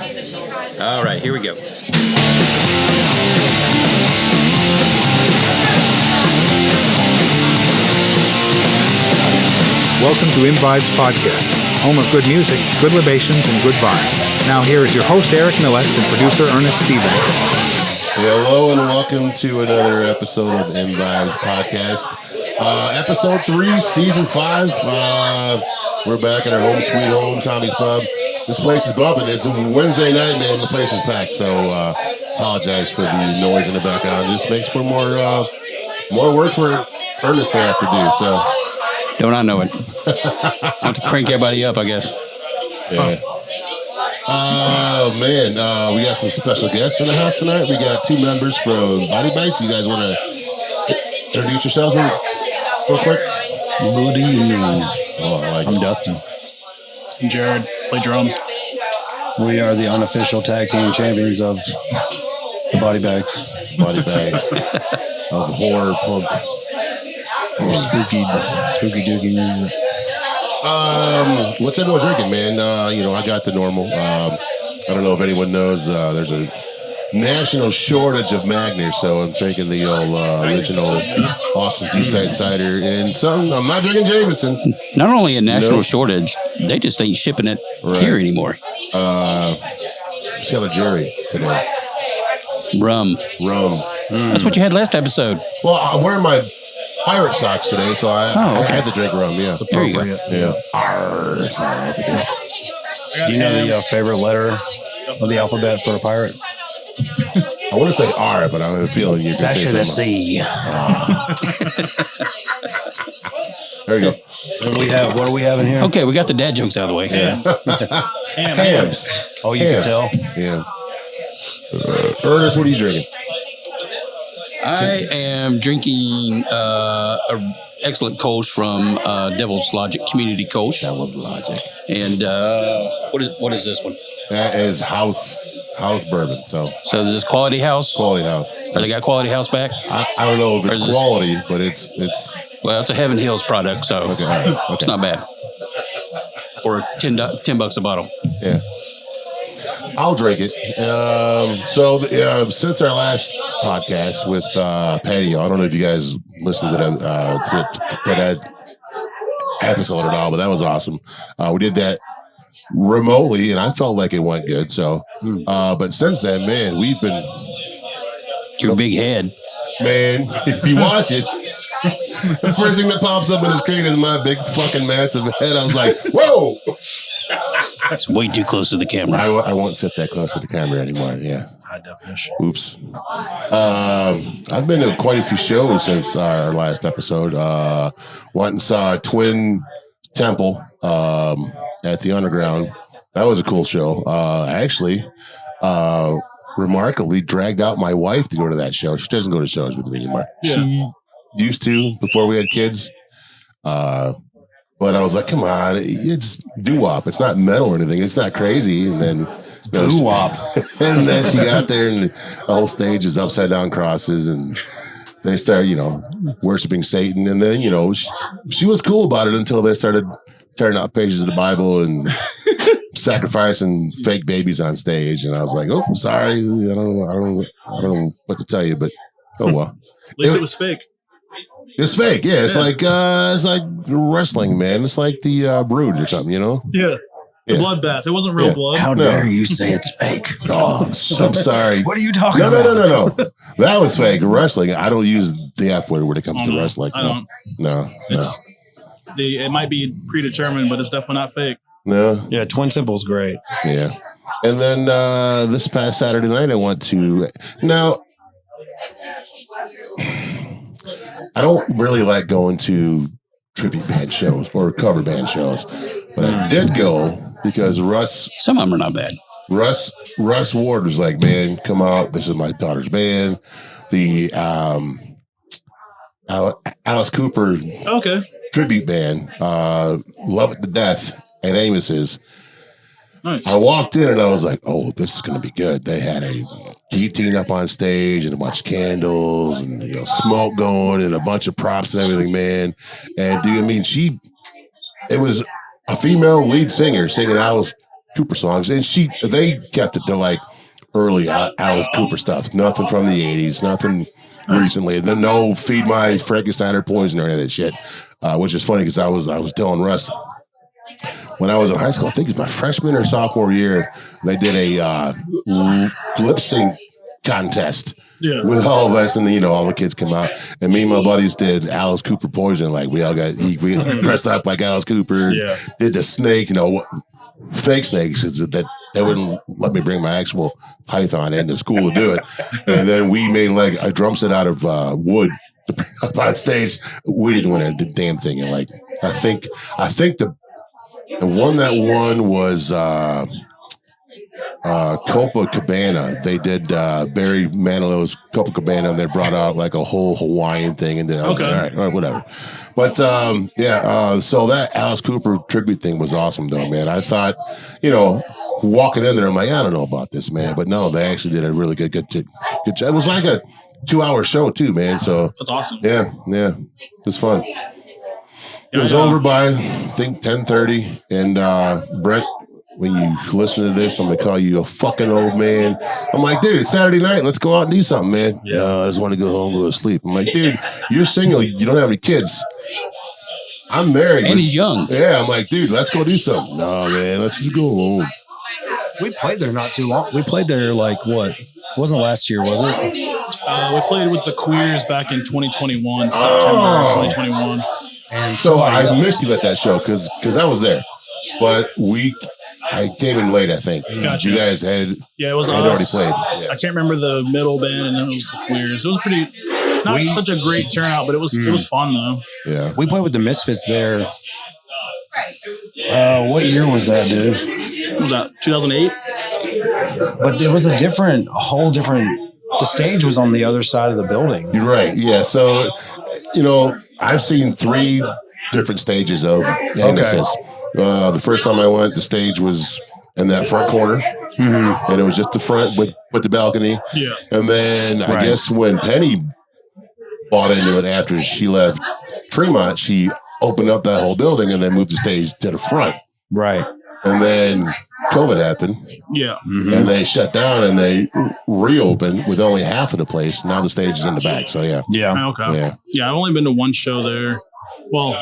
All right, here we go. Welcome to M-Vibes Podcast, home of good music, good libations, and good vibes. Now here is your host, Eric Millets, and producer, Ernest Stevenson. Hello and welcome to another episode of M-Vibes Podcast. Episode 3, Season 5. We're back at our home sweet home, Tommy's Pub. This place is bumping. It's a Wednesday night, man. The place is packed, so apologize for the noise in the background. This makes for more work for Ernest to have to do, so... Don't I know it? I want to crank everybody up, I guess. Yeah. Oh, man. We got some special guests in the house tonight. We got 2 members from Body Bites. You guys want to introduce yourselves real quick? Good evening. I'm Dustin. I'm Jared. Play drums. We are the unofficial tag team champions of the Body Bags. Body Bags of horror punk. Spooky dookie. What's everyone drinking, man? I got the normal. I don't know if anyone knows. There's a national shortage of Magners, so I'm drinking the old original Austin Seaside cider, and I'm not drinking Jameson. Not only a national shortage, they just ain't shipping it here anymore. Sailor Jerry today. Rum. That's what you had last episode. Well, I'm wearing my pirate socks today, so I had to drink rum. Yeah, it's appropriate. Yeah. Do you know the favorite letter of the alphabet for a pirate? I want to say R, but I have a feeling you can say actually the C. There you go. What do we have in here? Okay, we got the dad jokes out of the way. Hams. Oh, you can tell? Yeah. Ernest, what are you drinking? I am drinking an excellent Kolsch from Devil's Logic Community Kolsch. Devil's Logic. And what is this one? That is house bourbon. So is this Quality House? Quality House. Or they got Quality House back? I don't know if it's quality, but it's. Well, it's a Heaven Hills product, so it's not bad. For $10 a bottle. Yeah. I'll drink it. Since our last podcast with Patio, I don't know if you guys listened to that episode at all, but that was awesome. We did that remotely, and I felt like it went good. So, but since then, man, we've been... Your big head. Man, if you watch it, the first thing that pops up in the screen is my big fucking massive head. I was like, whoa! That's way too close to the camera. I won't sit that close to the camera anymore. Yeah. High definition. Oops. I've been to quite a few shows since our last episode. Went and saw Twin Temple at the Underground. That was a cool show. Actually, remarkably dragged out my wife to go to that show. She doesn't go to shows with me anymore. Yeah. She used to before we had kids. But I was like, come on, it's doo-wop. It's not metal or anything. It's not crazy. And then it's doo-wop. And then she got there and the whole stage is upside down crosses and they start, worshiping Satan. And then, she was cool about it until they started tearing out pages of the Bible and sacrificing fake babies on stage. And I was like, oh, sorry. I don't know what to tell you, but oh well. At least it was fake. It's fake, yeah. It's like wrestling, man. It's like the Brood or something, Yeah. The bloodbath. It wasn't real blood. How dare you say it's fake? Oh, I'm sorry. What are you talking about? No. That was fake. Wrestling. I don't use the F word when it comes to wrestling. No. It might be predetermined, but it's definitely not fake. No. Yeah, Twin Temple's great. Yeah. And then this past Saturday night, I went to... Now... I don't really like going to tribute band shows or cover band shows, but I did go because Russ. Some of them are not bad. Russ Ward was like, "Man, come out! This is my daughter's band." The Alice Cooper tribute band, "Love It to Death" at Amos's. Nice. I walked in and I was like, "Oh, this is going to be good." They had a guillotine up on stage and a bunch of candles and smoke going and a bunch of props and everything, man. And dude, I mean, it was a female lead singer singing Alice Cooper songs, and they kept it to like early Alice Cooper stuff. Nothing from the 80s, nothing recently. Then no Feed My Frankenstein or Poison or any of that shit, which is funny because I was telling Russ when I was in high school, I think it was my freshman or sophomore year, they did a lip sync contest. Yeah. With all of us, and all the kids come out, and me and my buddies did Alice Cooper Poison. Like we all got we dressed up like Alice Cooper. Yeah. Did the snake, fake snakes that they wouldn't let me bring my actual python into school to do it, and then we made like a drum set out of wood up on stage. We didn't win the damn thing, and like I think the one that won was. Copacabana. They did Barry Manilow's Copacabana, and they brought out like a whole Hawaiian thing, and then I was like, all right, whatever. But so that Alice Cooper tribute thing was awesome, though, man. I thought, walking in there, I'm like, I don't know about this, man, but no, they actually did a really good job. It was like a 2-hour show too, man. So that's awesome. Yeah, it was fun. It was over by I think 10:30, and Brett. When you listen to this, I'm going to call you a fucking old man. I'm like, dude, it's Saturday night. Let's go out and do something, man. Yeah, I just want to go home and go to sleep. I'm like, dude, you're single. You don't have any kids. I'm married. And he's young. Yeah, I'm like, dude, let's go do something. No, man, let's just go home. We played there not too long. We played there like what? It wasn't last year, was it? We played with the Queers back in 2021, September 2021. And so I missed you at that show because I was there. But I came in late, I think. Gotcha. You guys had it was already us. played. Yeah. I can't remember the middle band, and then it was the Queers. It was not such a great turnout, but it was fun though. Yeah, we played with the Misfits there. What year was that, dude? What was that 2008? But it was a whole different. The stage was on the other side of the building. You're right. Yeah. So, I've seen 3 different stages of Innocence. The first time I went, the stage was in that front corner, and it was just the front with the balcony. Yeah. And then I guess when Penny bought into it after she left Tremont, she opened up that whole building and then moved the stage to the front. Right. And then COVID happened. Yeah. And they shut down and they reopened with only half of the place. Now the stage is in the back. So yeah. Yeah. Okay. Yeah. I've only been to one show there. Well,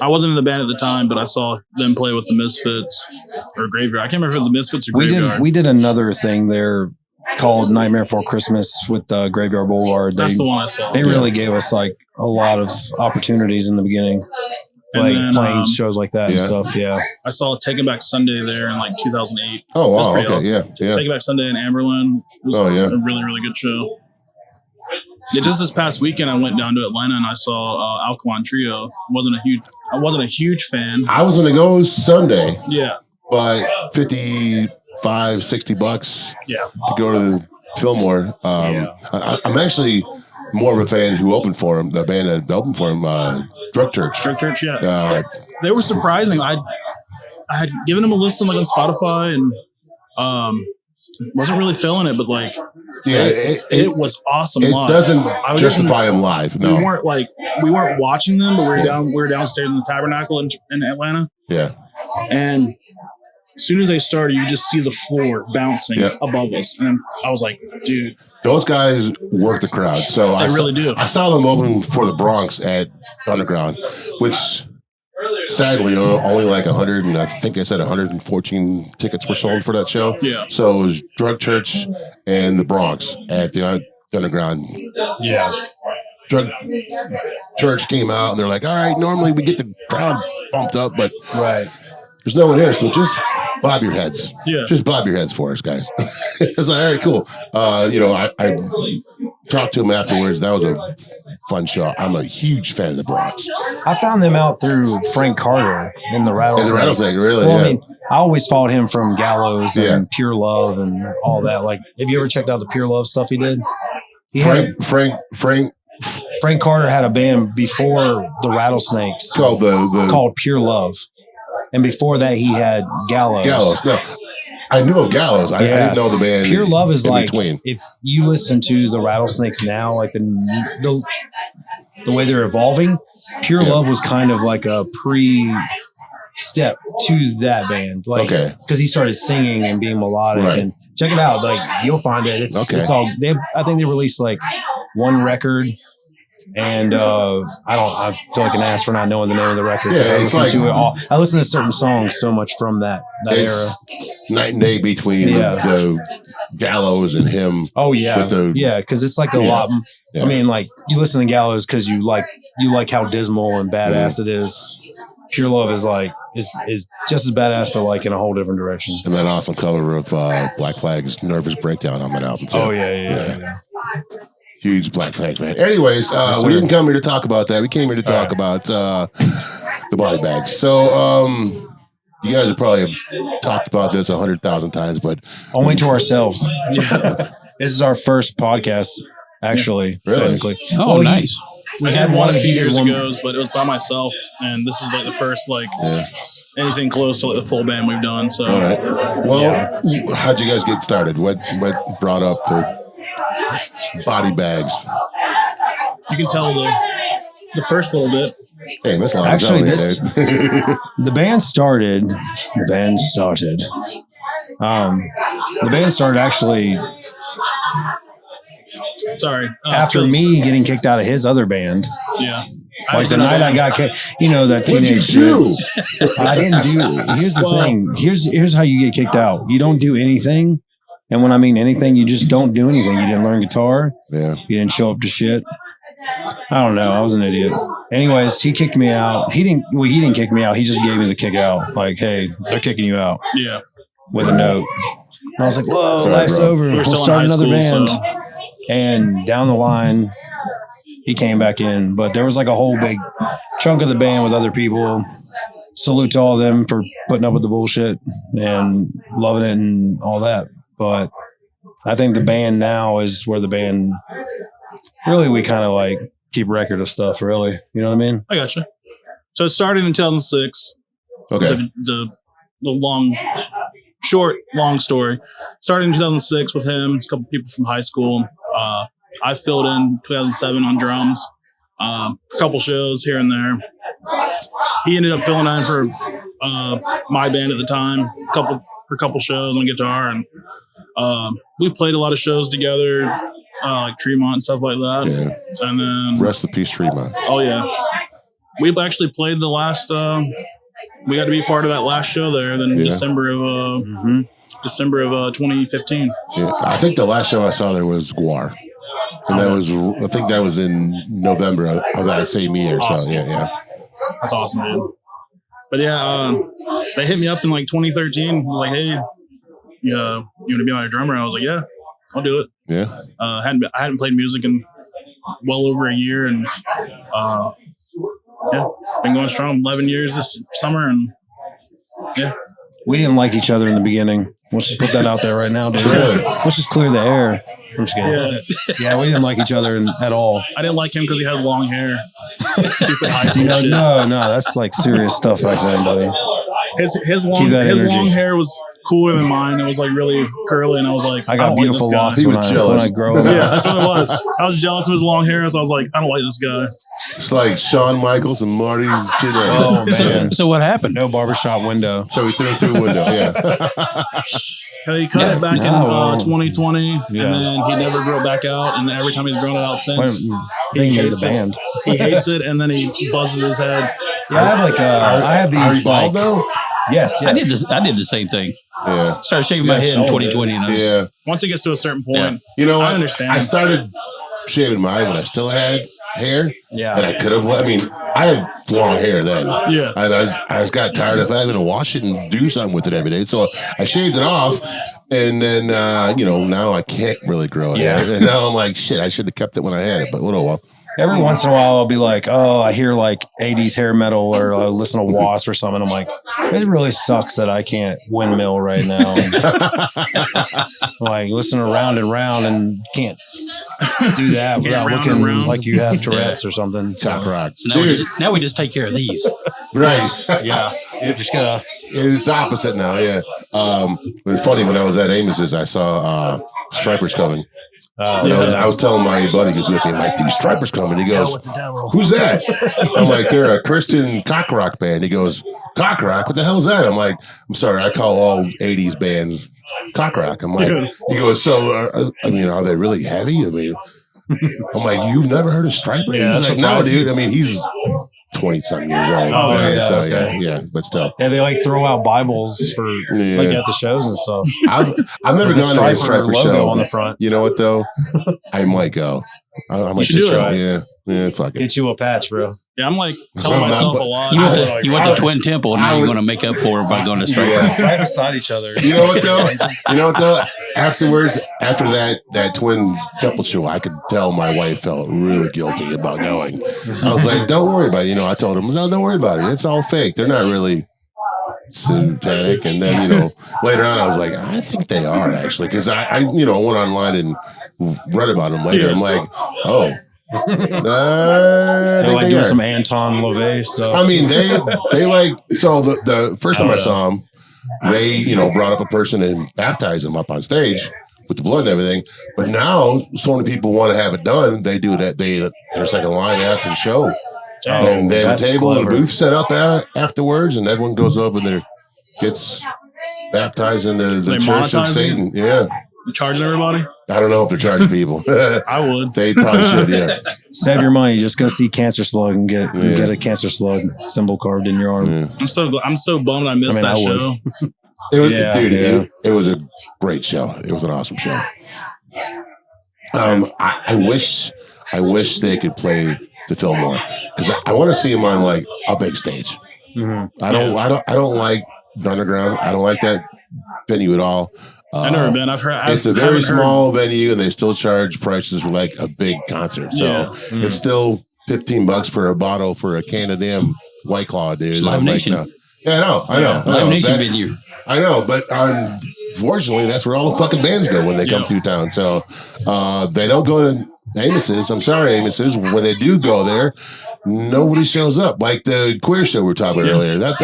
I wasn't in the band at the time, but I saw them play with the Misfits or Graveyard. I can't remember if it was the Misfits or Graveyard. We did another thing there called Nightmare Before Christmas with Graveyard Boulevard. That's the one I saw. They really gave us like a lot of opportunities in the beginning, playing shows like that and stuff. Yeah, I saw Taking Back Sunday there in like 2008. Oh wow, okay, awesome. yeah. Taking Back Sunday in Amberlin. It was a really, really good show. Yeah, just this past weekend, I went down to Atlanta and I saw Alkaline Trio. I wasn't a huge fan. I was going to go Sunday. Yeah. By $55-$60. Yeah. To go to the Fillmore. I'm actually more of a fan who opened for him. The band that opened for him, Drug Church. Drug Church, yeah. They were surprising. I had given them a listen like on Spotify and wasn't really feeling it, but like. Yeah, it was awesome. It live. doesn't justify them live. No, we weren't watching them, but we were downstairs in the Tabernacle in Atlanta. Yeah, and as soon as they started, you just see the floor bouncing above us, and I was like, dude, those guys work the crowd. So they really do. I saw them open for the Bronx at Underground, which. Sadly, only like 100, and I think I said 114 tickets were sold for that show. Yeah. So it was Drug Church and the Bronx at the Underground. Yeah. Drug Church came out, and they're like, all right, normally we get the crowd pumped up, but there's no one here, so just bob your heads. Yeah. Just bob your heads for us, guys. It's like, all right, cool. I talked to him afterwards. That was a fun show. I'm a huge fan of the Bronx. I found them out through Frank Carter in the Rattlesnake. Really? Well, I mean, I always followed him from Gallows and Pure Love and all that. Like, have you ever checked out the Pure Love stuff he did? Frank Carter had a band before the Rattlesnakes called Pure Love. And before that, he had Gallows. No, I knew of Gallows. I didn't know the band. Pure Love is like, between. If you listen to the Rattlesnakes now, like the way they're evolving, Pure Love was kind of like a step to that band. Like, because he started singing and being melodic. Right. And check it out. Like, you'll find it. It's all. I think they released like one record. And I feel like an ass for not knowing the name of the record. Yeah, I listen to it all. I listen to certain songs so much from that era. Night and day between the Gallows and him. Oh yeah, because it's like a lot. I mean, like you listen to Gallows because you like how dismal and badass it is. Pure Love is like is just as badass, but like in a whole different direction. And that awesome cover of Black Flag's "Nervous Breakdown" on that album too. Oh yeah. Huge Black Flag fan. Anyways, we didn't come here to talk about that. We came here to talk about the body bags. So you guys have probably talked about this 100,000 times, but only to ourselves. This is our first podcast, actually. Really? Technically. Oh, nice. We had one a few years ago, but it was by myself, and this is like the first anything close to like the full band we've done. So, all right. Well, how'd you guys get started? What brought up the body bags? You can tell the first little bit. Hey, that's actually the band started. The band started actually. Sorry. After me getting kicked out of his other band. Yeah. Like the night I got kicked, that teenage shit. I didn't do. Here's the thing. Here's how you get kicked out. You don't do anything. And when I mean anything, you just don't do anything. You didn't learn guitar. Yeah. You didn't show up to shit. I don't know. I was an idiot. Anyways, he kicked me out. He didn't kick me out. He just gave me the kick out. Like, hey, they're kicking you out. Yeah. With a note. And I was like, whoa, life's over. We'll start another band. So. And down the line, he came back in. But there was like a whole big chunk of the band with other people. Salute to all of them for putting up with the bullshit and loving it and all that. But I think the band now is where the band really we kind of like keep record of stuff, really. You know what I mean? I gotcha. So it started in 2006. Okay. The long story. Started in 2006 with him. It's a couple people from high school. I filled in 2007 on drums. A couple shows here and there. He ended up filling in for my band at the time. For a couple shows on guitar, and we played a lot of shows together, like Tremont and stuff like that. Yeah. And then rest in peace, Tremont. Oh yeah, we actually played the last. We got to be part of that last show there. In December of 2015. Yeah, I think the last show I saw there was Guar, and I think that was in November of that same year. Awesome. So yeah, that's awesome, dude. But yeah, they hit me up in like 2013. Like, hey, you want to be my drummer? I was like, yeah, I'll do it. Yeah. I hadn't played music in well over a year, and been going strong. 11 years this summer, and we didn't like each other in the beginning. Let's just put that out there right now, dude. Really? Let's just clear the air. I'm just kidding. Yeah, we didn't like each other at all. I didn't like him because he had long hair. Stupid high school shit. No, that's like serious stuff back then, buddy. His long hair was cooler than mine. It was like really curly, and I was like, I got beautiful locks when I grow up. Yeah, that's what it was. I was jealous of his long hair, so I was like, I don't like this guy. It's like Shawn Michaels and Marty Jannetty. Oh man! So what happened? No barbershop window. So we threw it through a window. Yeah. He cut it back in 2020, and then he never grew it back out. And every time he's grown it out since, he hates the band. He hates it, and then he buzzes his head. Yeah, I have these like. Though? Yes. I did the same thing. Yeah. Started shaving my head in 2020. And once it gets to a certain point, I understand. I started shaving mine when I still had hair. Yeah. And I could have. I mean, I had long hair then. Yeah. And I just got tired of having to wash it and do something with it every day. So I shaved it off. And then, now I can't really grow hair. And now I'm like, shit, I should have kept it when I had it. But what a while. Every once in a while, I'll be like, oh, I hear like 80s hair metal or I listen to Wasp or something. I'm like, it really sucks that I can't windmill right now. Like, listen to Round and Round and can't do that without looking like you have Tourette's or something. Talk rock. So now we just take care of these. Right. Yeah. It's opposite now, yeah. It's funny, when I was at Amos's, I saw Stripers coming. And I was telling my buddy who's with me, I'm like, dude, Striper's coming. He goes, who's that? I'm like, they're a Christian cock rock band. He goes, cock rock? What the hell's that? I'm like, I'm sorry, I call all 80s bands cock rock. I'm like, he goes, so, I mean, are they really heavy? I mean, I'm like, you've never heard of Striper? Yeah, he's like, no, dude. I mean, he's 20-something years old. Yeah, but still. Yeah, they like throw out Bibles for like at the shows and stuff. I've never gone to a Striper show on the front. You know what though? I might go. I might just go. Yeah, fuck it. Get you a patch, bro. Yeah, I'm like telling myself a lot. You went to Twin Temple, and now you're going to make up for it by going to Striper. Right beside each other. You know what though? Afterwards, after that Twin Temple show, I could tell my wife felt really guilty about going. I was like, don't worry about it. I told him, no, don't worry about it. It's all fake. They're not really satanic. And then, later on, I was like, I think they are actually. Because I went online and read about them later. I'm like, oh. They're like doing some Anton LaVey stuff. I mean, they like, so the first time I saw them, they, brought up a person and baptized them up on stage with the blood and everything. But now, so many people want to have it done. They do that. There's like a line after the show. And they have a table and a booth set up afterwards, and everyone goes over there, gets baptized into the Church of Satan. Yeah. Charging everybody? I don't know if they're charging people. I would. They probably should, yeah. Save your money. Just go see Cancer Slug and get a Cancer Slug symbol carved in your arm. Yeah. I'm so bummed I missed that show. It was a great show. It was an awesome show. I wish they could play the Fillmore because I want to see them on like a big stage. Mm-hmm. I don't like the Underground. I don't like that venue at all. I've never been. It's a very small venue, and they still charge prices for like a big concert. So it's still $15 for a bottle for a can of damn White Claw, dude. It's Live Nation. Like, I know. Live Nation venue. I know, but unfortunately, that's where all the fucking bands go when they come through town. So they don't go to Amos's. I'm sorry, Amos's. When they do go there, nobody shows up. Like the queer show we were talking about earlier. That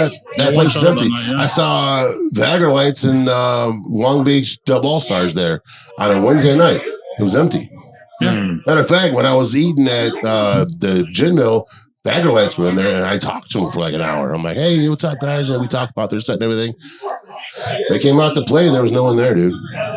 place is empty. I saw the Agrolites in Long Beach Dub All Stars there on a Wednesday night. It was empty. Yeah. Matter of fact, when I was eating at the gin mill, the Agrolites were in there, and I talked to them for like an hour. I'm like, hey, what's up, guys? And we talked about their set and everything. They came out to play, and there was no one there, dude.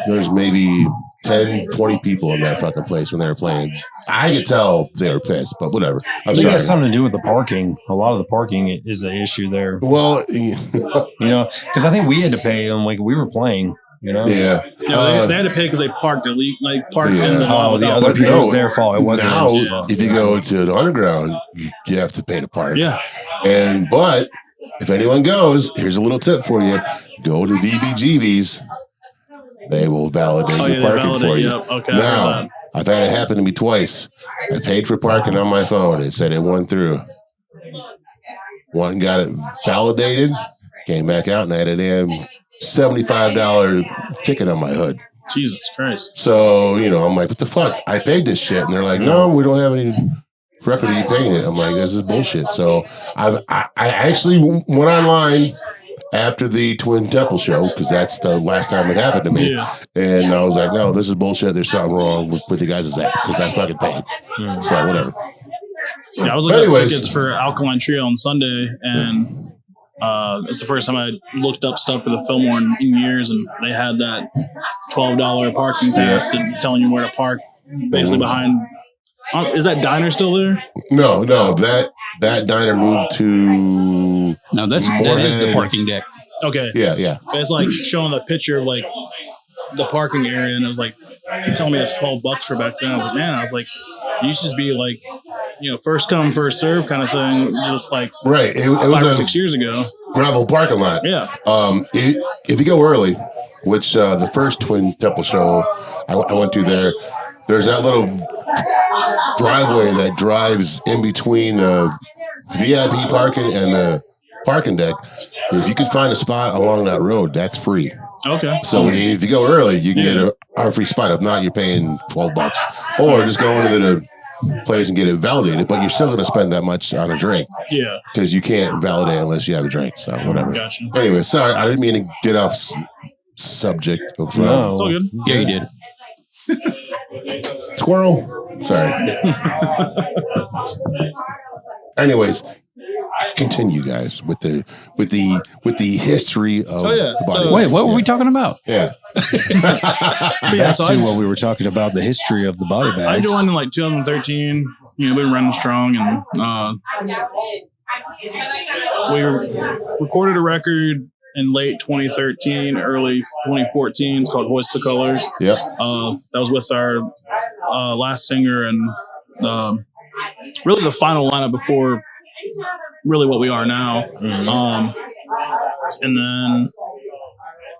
There was maybe 10, 20 people in that fucking place when they were playing. I could tell they were pissed, but whatever. I think it has something to do with the parking. A lot of the parking is an issue there. Well, because I think we had to pay them like we were playing. Yeah. They had to pay because they parked in the the other people, it was their fault. It wasn't now, their fault. If you go to the Underground, you have to pay to park. Yeah. But if anyone goes, here's a little tip for you. Go to VBGB's. They will validate your parking for you. Yep. Okay, now, I've had it happen to me twice. I paid for parking on my phone. It said it went through. One got it validated, came back out, and I had a damn $75 ticket on my hood. Jesus Christ. So, I'm like, what the fuck? I paid this shit. And they're like, no, we don't have any record of you paying it. I'm like, this is bullshit. So I actually went online after the Twin Temple show, because that's the last time it happened to me. Yeah. And I was like, no, this is bullshit. There's something wrong with the guys' act, because I fucking paid. So whatever. Yeah, I was looking at tickets for Alkaline Trio on Sunday, and it's the first time I looked up stuff for the Fillmore in years, and they had that $12 parking pass telling you where to park, basically behind. Is that diner still there? No. That diner moved to. No, that is the parking deck. Okay. Yeah. It's like showing the picture of like the parking area, and it was like telling me it's $12 for back then. I was like, man, it used to just be like, first come, first serve kind of thing, just like right. It was 5 or 6 years ago. Gravel parking lot. Yeah. If you go early, which the first Twin Temple show I went to there's that little driveway that drives in between VIP parking and the parking deck. If you can find a spot along that road, that's free. Okay. So if you go early, you can get a free spot. If not, you're paying $12. Or just go into the place and get it validated, but you're still going to spend that much on a drink. Yeah. Because you can't validate unless you have a drink. So whatever. Gotcha. Anyway, sorry, I didn't mean to get off subject. No. It's all good. Yeah, you did. Squirrel. Sorry. Anyways, continue, guys, with the history of the body. Wait, what were we talking about? Yeah. Back to what we were talking about, the history of the body bags. I joined in like 2013. We've been running strong, and we recorded a record in late 2013, early 2014. It's called Hoist the Colors. Yep. That was with our last singer and really the final lineup before really what we are now. Mm-hmm. And then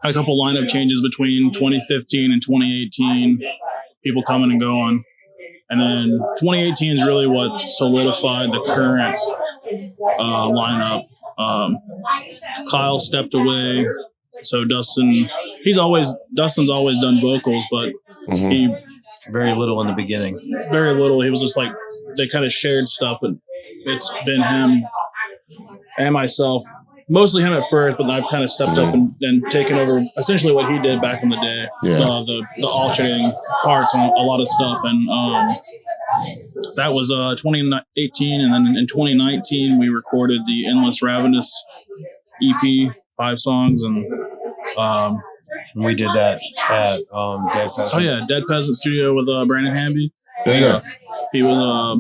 had a couple lineup changes between 2015 and 2018, people coming and going. And then 2018 is really what solidified the current lineup. Kyle stepped away, so Dustin's always done vocals, but he very little in the beginning. Very little. He was just like they kind of shared stuff, but it's been him and myself. Mostly him at first, but I've kind of stepped up and taken over essentially what he did back in the day. Yeah. The alternating parts on a lot of stuff. And that was 2018. And then in 2019, we recorded the Endless Ravenous EP, 5 songs. And we did that at Dead Peasant. Oh, yeah. Dead Peasant Studio with Brandon Hamby. Yeah. He was,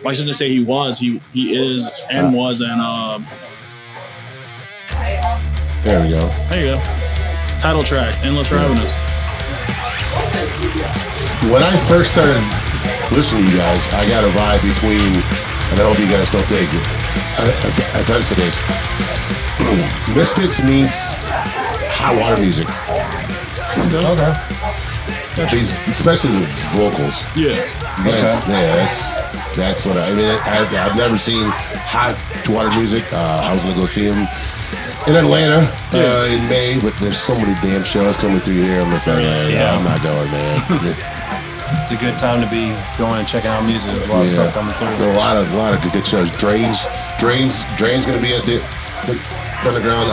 I shouldn't say he was, he is and was. And there we go. There you go. Title track, Endless Ravenous. When I first started listening to you guys, I got a vibe between, and I hope you guys don't take it offense to this, Misfits meets hot water music. Okay. Especially the vocals. Yeah. You guys, yeah, that's what I mean. I've never seen hot water music. I was gonna go see him in Atlanta in May, but there's so many damn shows coming through here. I'm just like, I'm not going, man. It's a good time to be going and checking out music. There's a lot of stuff coming through. There are a lot of good shows. Drain's going to be at the Underground.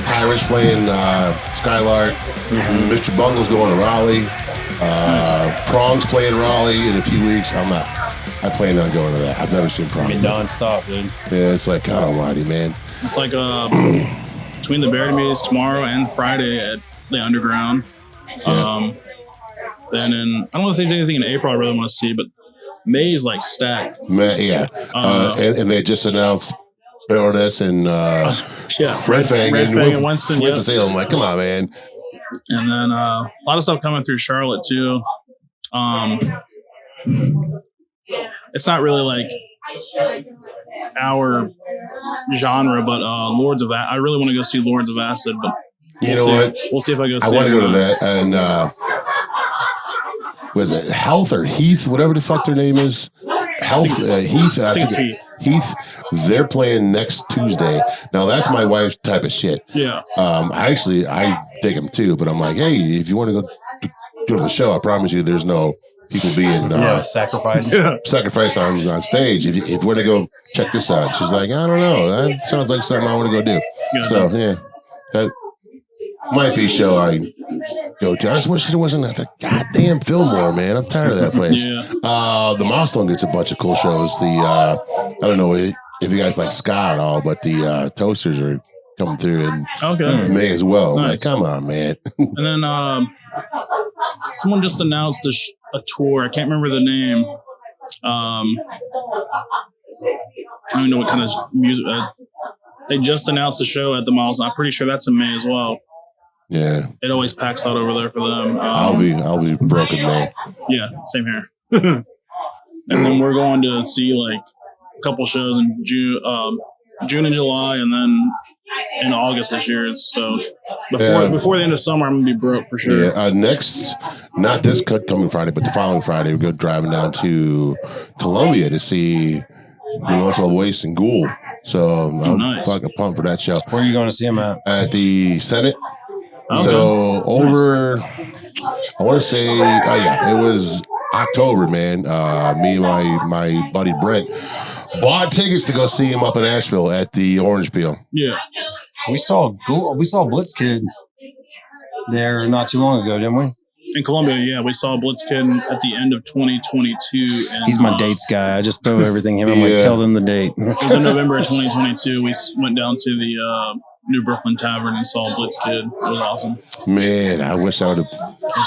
Tyrus playing Skylark. Mr. Bungle's going to Raleigh. Prong's playing Raleigh in a few weeks. I plan on going to that. I've never seen Prong. I mean, non-stop, dude. Yeah, it's like, God almighty, man. It's like between the Bear meetings tomorrow and Friday at the Underground. Then I don't know if there's anything in April I really want to see, but May's like stacked. Yeah. And they just announced Baroness and Red Fang and Winston. I'm like, come on, man. And then a lot of stuff coming through Charlotte too. It's not really like our genre, but Lords of I really want to go see Lords of Acid, but what? We'll see if I go see I want to go to that. And was it Health or Heath, whatever the fuck their name is? Health, Heath. I think it's Heath. Heath. They're playing next Tuesday. Now that's my wife's type of shit. Yeah. I dig them too, but I'm like, hey, if you want to go to the show, I promise you, there's no people being sacrificed on stage. If you want to go check this out, she's like, I don't know, that sounds like something I want to go do. Yeah. So that might be a show I go to. I just wish it wasn't at the goddamn Fillmore, man. I'm tired of that place. The Milestone gets a bunch of cool shows. I don't know if you guys like ska at all, but the Toasters are coming through in May as well. Nice. Like, come on, man. And then someone just announced a tour. I can't remember the name. I don't even know what kind of music. They just announced the show at the Milestone. I'm pretty sure that's in May as well. Yeah, it always packs out over there for them. I'll be broken, man. Yeah, same here. And then we're going to see like a couple shows in June and July, and then in August this year. So before the end of summer, I'm gonna be broke for sure. Yeah, next, not this coming Friday, but the following Friday, we go driving down to Columbia to see Universal Waste and Ghoul. So I'm fucking pumped for that show. Where are you going to see him at? At the Senate. Okay. So I want to say, it was October, man. Me and my buddy Brent bought tickets to go see him up in Asheville at the Orange Peel. Yeah, we saw Blitzkid there not too long ago, didn't we? In Columbia, yeah, we saw Blitzkid at the end of 2022. And, He's my dates guy. I just throw everything him. I'm like, tell them the date. It was in November of 2022. We went down to the New Brooklyn Tavern and saw Blitzkid. It was awesome. Man, I wish I would have.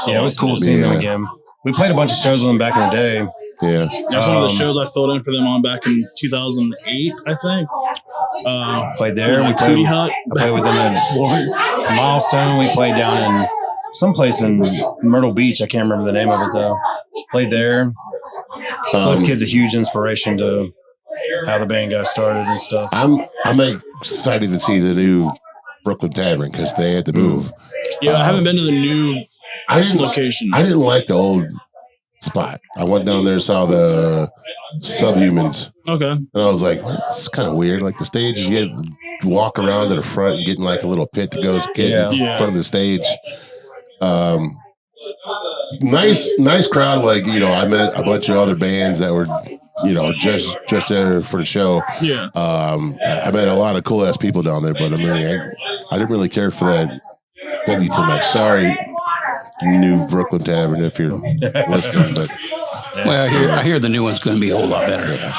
Yeah, it was cool seeing them again. We played a bunch of shows with them back in the day. Yeah. That's one of the shows I filled in for them on back in 2008, I think. Played there. We played Hut. I played with them in Florence. Milestone. We played down in someplace in Myrtle Beach. I can't remember the name of it though. Played there. Blitzkid's a huge inspiration to how the band got started and stuff. I'm excited to see the new Brooklyn Tavern because they had to move. Yeah, I haven't been to the new location. I didn't like the old spot. I went down there and saw the Subhumans. Okay. And I was like, well, this is kind of weird. Like the stage, you had to walk around to the front and get in like a little pit to go get in front of the stage. Nice crowd. Like, I met a bunch of other bands that were, just there for the show. Yeah. I met a lot of cool ass people down there, but I didn't really care for that venue too much. Sorry, New Brooklyn Tavern, if you're listening, but. Well, I hear the new one's going to be a whole lot better. Yeah.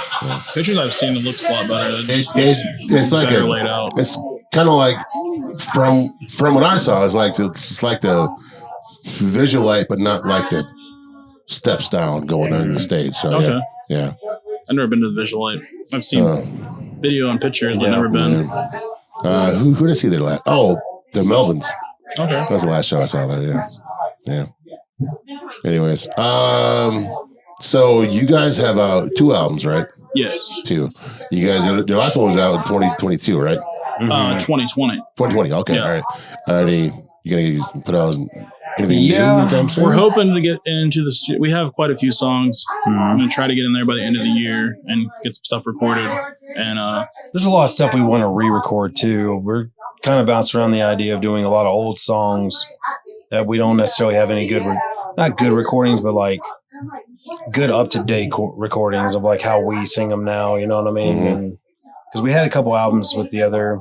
Pictures I've seen, it looks a lot better. It's like laid out. It's kind of like from what I saw, it's like the visual light, but not like the steps down going under the stage. So okay. Yeah. I've never been to the Visual Light. I've seen video and pictures, but never been. Who did I see there last? Oh, the Melvins. Okay. That was the last show I saw there. Yeah. Anyways, so you guys have 2 albums, right? Yes. 2. You guys, your last one was out in 2022, right? 2020. 2020. Okay. Yeah. All right. You gonna put out anything new? We're hoping to get into the. We have quite a few songs. I'm gonna try to get in there by the end of the year and get some stuff recorded. And there's a lot of stuff we want to re-record too. We're kind of bouncing around the idea of doing a lot of old songs that we don't necessarily have any not good recordings, but like good up-to-date recordings of like how we sing them now. You know what I mean? Mm-hmm. Because we had a couple albums with the other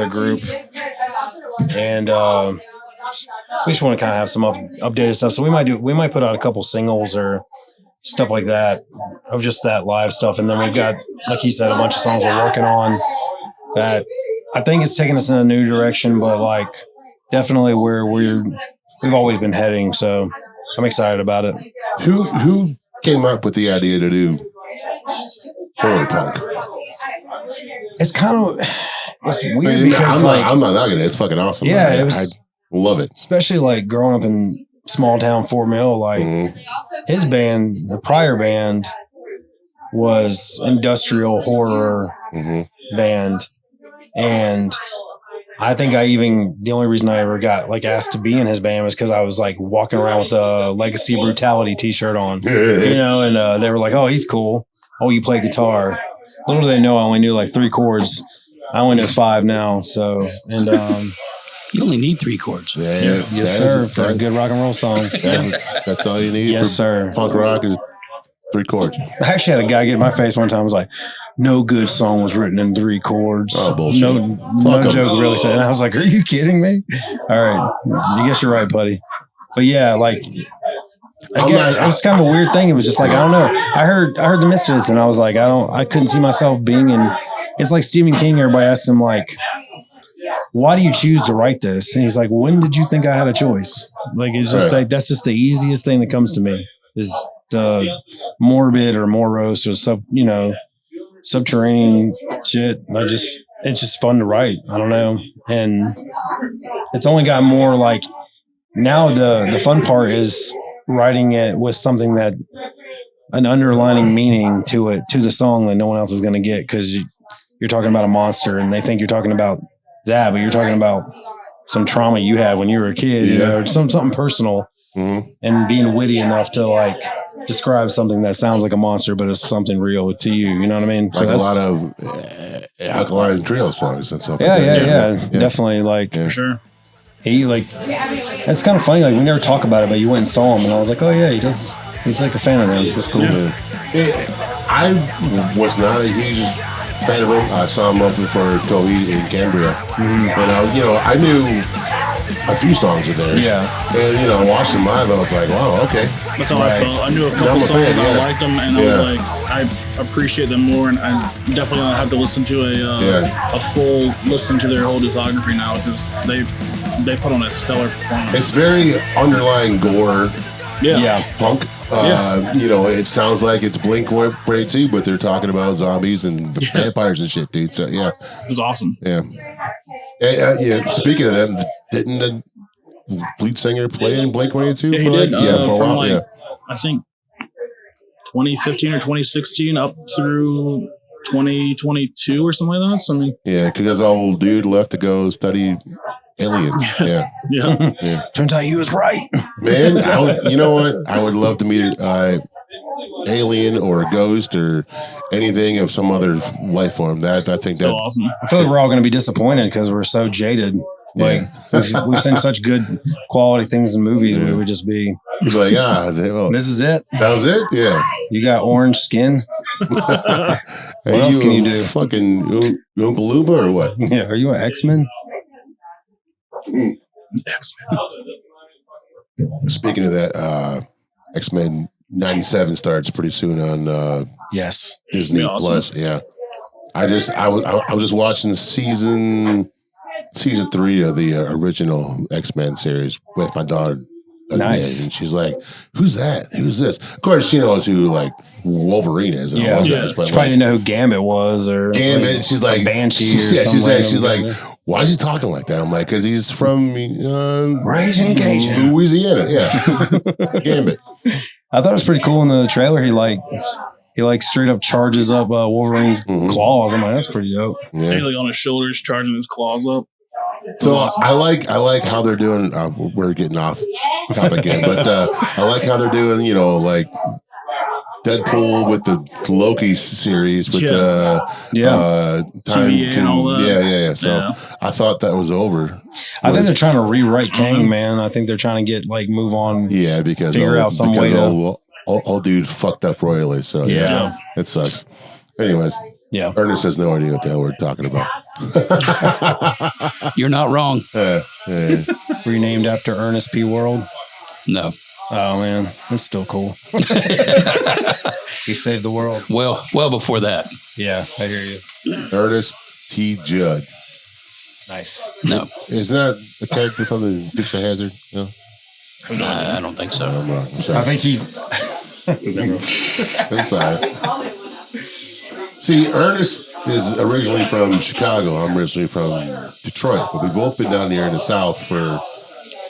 group, and we just want to kind of have some updated stuff. So we might put out a couple singles or stuff like that of just that live stuff, and then we've got, like he said, a bunch of songs we're working on that I think it's taking us in a new direction, but like definitely where we've always been heading. So I'm excited about it. Who came up with the idea to do horror punk? It's weird because I'm not knocking it. It's fucking awesome. Yeah, I love it. Especially like growing up in small town Fort Mill. Like his band, the prior band, was industrial horror band, and I think the only reason I ever got like asked to be in his band was because I was like walking around with a Legacy Brutality t-shirt on, and they were like, "Oh, he's cool. Oh, you play guitar." Little do they know I only knew like 3 chords. I only know 5 now. So, and you only need 3 chords. Yeah. Yes, sir. For a good rock and roll song. That's all you need. Yes, sir. Punk rock is 3 chords. I actually had a guy get in my face one time. I was like, "No good song was written in 3 chords." Oh, bullshit. No joke, really said. And I was like, "Are you kidding me?" All right, I guess you're right, buddy. But yeah, like, it was kind of a weird thing. It was just like, I don't know. I heard the Misfits, and I was like, I couldn't see myself being in. It's like Stephen King. Everybody asks him like, "Why do you choose to write this?" And he's like, "When did you think I had a choice?" Like, it's just like that's just the easiest thing that comes to me is the morbid or morose or subterranean shit. It's just fun to write. I don't know. And it's only got more like now the fun part is writing it with something that an underlining meaning to it, to the song that no one else is going to get. Cause you're talking about a monster and they think you're talking about that, but you're talking about some trauma you had when you were a kid, or something personal, and being witty enough to like describe something that sounds like a monster, but it's something real to you. You know what I mean? Like a lot of Alkaline Trio songs and stuff. Yeah. Definitely. Like, for sure. He it's kind of funny. Like we never talk about it, but you went and saw him, and I was like, oh yeah, he does. He's like a fan of them. It was cool. Yeah. I was not a huge fan of him. I saw him open for Coheed in Cambria, and I knew a few songs of theirs. Yeah. And, you know, watching them live, I was like, wow, okay. That's how I felt. I knew a couple songs and I liked them, and I was like, I appreciate them more, and I definitely gonna have to listen to a full listen to their whole discography now because they put on a stellar performance. It's very underlying gore. Yeah. Punk. You know, it sounds like it's Blink-182, but they're talking about zombies and vampires and shit, dude. So yeah, it was awesome. Yeah. Speaking of them, didn't the lead singer play in Blink-182? Yeah, he did. For a while. Like, I think 2015 or 2016 up through 2022 or something like that. So, I mean, yeah, because that old dude left to go study aliens. Yeah. Turns out he was right. Man, you know what? I would love to meet an alien or a ghost or anything of some other life form. I think so that awesome. I feel like we're all going to be disappointed because we're so jaded. Like we've seen such good quality things in movies. We would just be like, this is it. That was it. Yeah. You got orange skin. What else can you do? Fucking Oompa Loompa or what? Yeah. Are you an X-Men? X-Men. Speaking of that, X-Men 97 starts pretty soon on yes, Disney Plus. Yeah. I was just watching season 3 of the original X-Men series with my daughter. Nice. And she's like, "Who's that? Who's this?" Of course, she knows who like Wolverine is. And all those guys, but she probably didn't know who Gambit was or Gambit. Like she's like Banshee. She's like, why is he talking like that? I'm like, because he's from Raising Cajun, Louisiana. Yeah, Gambit. I thought it was pretty cool in the trailer. He straight up charges up Wolverine's claws. I'm like, that's pretty dope. Yeah. He's like on his shoulders, charging his claws up. So awesome. I like how they're doing. We're getting off topic again, but I like how they're doing. You know, like Deadpool with the Loki series with TVA and all that. Yeah. So I thought that was over. I think they're trying to rewrite Kang, man. I think they're trying to get move on. Yeah, because figure out some way to. Old dude fucked up royally. So yeah, it sucks. Anyways. Yeah. Ernest has no idea what the hell we're talking about. You're not wrong. Renamed after Ernest P. World? No. Oh, man. That's still cool. He saved the world. Well before that. Yeah, I hear you. Ernest T. Judd. Nice. No. Isn't that a character from the Dukes of Hazzard? No? I don't think so. I'm sorry. I think he... I'm sorry. See, Ernest is originally from Chicago. I'm originally from Detroit, but we've both been down here in the South for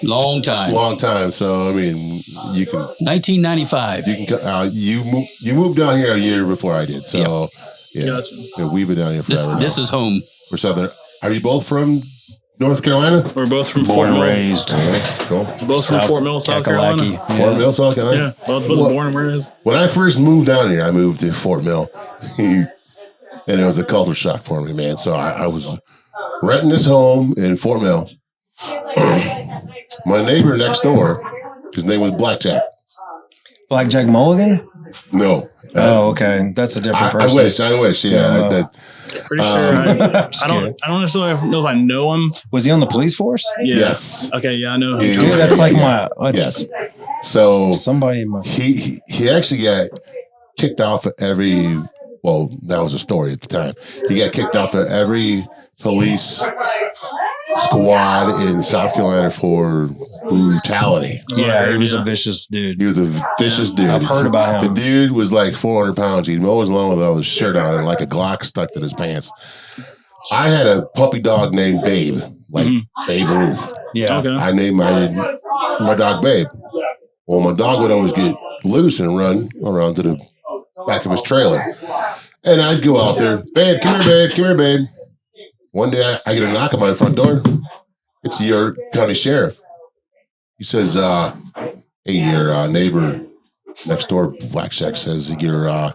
long time. So I mean, you can 1995. You can you moved down here a year before I did. So Gotcha. We've been down here forever. This is home. We're Southern. Are you both from North Carolina? We're both from born Fort and Mill. raised. Cool. Both from Fort Mill, South Carolina. Fort Mill, South Carolina. Yeah, both of us born and raised. When I first moved down here, I moved to Fort Mill. And it was a culture shock for me, man. So I was renting this home in Fort Mill. My neighbor next door, his name was Blackjack. Blackjack Mulligan? No. Oh, okay. That's a different person. I wish. Yeah. Pretty sure. I don't necessarily know if I know him. Was he on the police force? Yeah. Yes. Okay. Yeah, I know him. Dude, that's like Yes. So somebody. He actually got kicked off of every. Well, that was a story at the time. He got kicked off of every police squad in South Carolina for brutality. Yeah, he was a vicious dude. He was a vicious dude. I've heard about him. The dude was like 400 pounds. He'd always along with all his shirt on and like a Glock stuck to his pants. I had a puppy dog named Babe, like Babe Ruth. Yeah. Okay. I named my dog Babe. Well, my dog would always get loose and run around to the back of his trailer. And I'd go out there, Babe, come here, babe. One day I get a knock on my front door. It's your county sheriff. He says, hey, your neighbor next door, Blackjack, says you're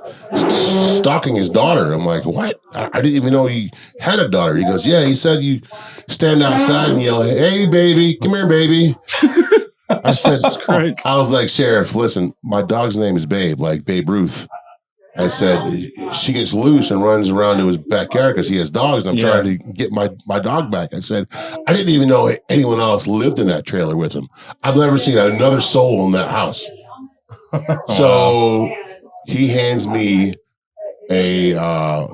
stalking his daughter. I'm like, what? I didn't even know he had a daughter. He goes, yeah, he said you stand outside and yell, hey, baby, come here, baby. I said, I was like, Sheriff, listen, my dog's name is Babe, like Babe Ruth. I said, she gets loose and runs around to his backyard because he has dogs, and I'm trying to get my dog back. I said, I didn't even know anyone else lived in that trailer with him. I've never seen another soul in that house. So he hands me a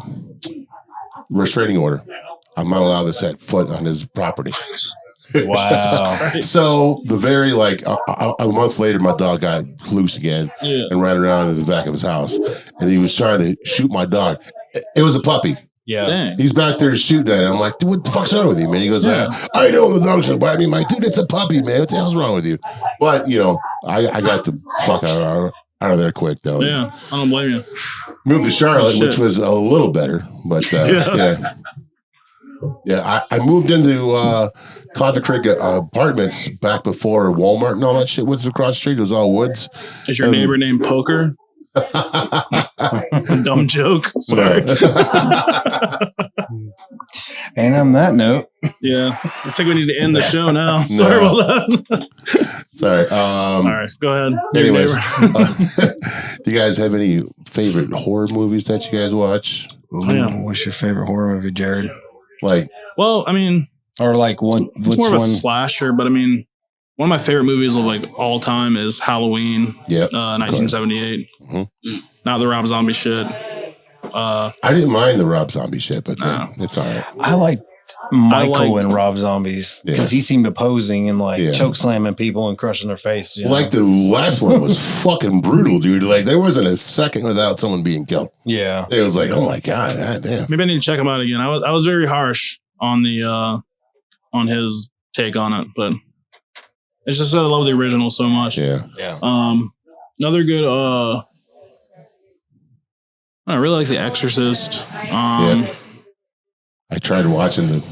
restraining order. I'm not allowed to set foot on his property. Wow. So the very a month later, my dog got loose again and ran around in the back of his house, and he was trying to shoot my dog. It was a puppy. Yeah. Dang. He's back there shooting at it. I'm like, dude, what the fuck's wrong with you, man? He goes, I know the dog's gonna bite me. I'm like, dude, it's a puppy, man. What the hell's wrong with you? But I got the fuck out of there quick though. Yeah, I don't blame you. Moved to Charlotte, which was a little better, but yeah. I moved into Clover Creek apartments back before Walmart and all that shit was across the street. It was all woods. Is your neighbor named Poker? Dumb joke. Sorry. And on that note, I think we need to end the show now. Sorry about that. Sorry. All right, go ahead. Anyways, do you guys have any favorite horror movies that you guys watch? what's your favorite horror movie, Jared? Well, I mean, or like what? it's more of a slasher, but I mean, one of my favorite movies of all time is Halloween. 1978. Mm-hmm. Not the Rob Zombie shit. I didn't mind the Rob Zombie shit, but it's all right. I liked Michael and Rob Zombies because he seemed opposing and choke slamming people and crushing their face. The last one was fucking brutal, dude. There wasn't a second without someone being killed. Yeah, it was oh my god, damn. Maybe I need to check him out again. I was very harsh on the on his take on it, but it's just that I love the original so much. Yeah. Another good. I really like The Exorcist. I tried watching the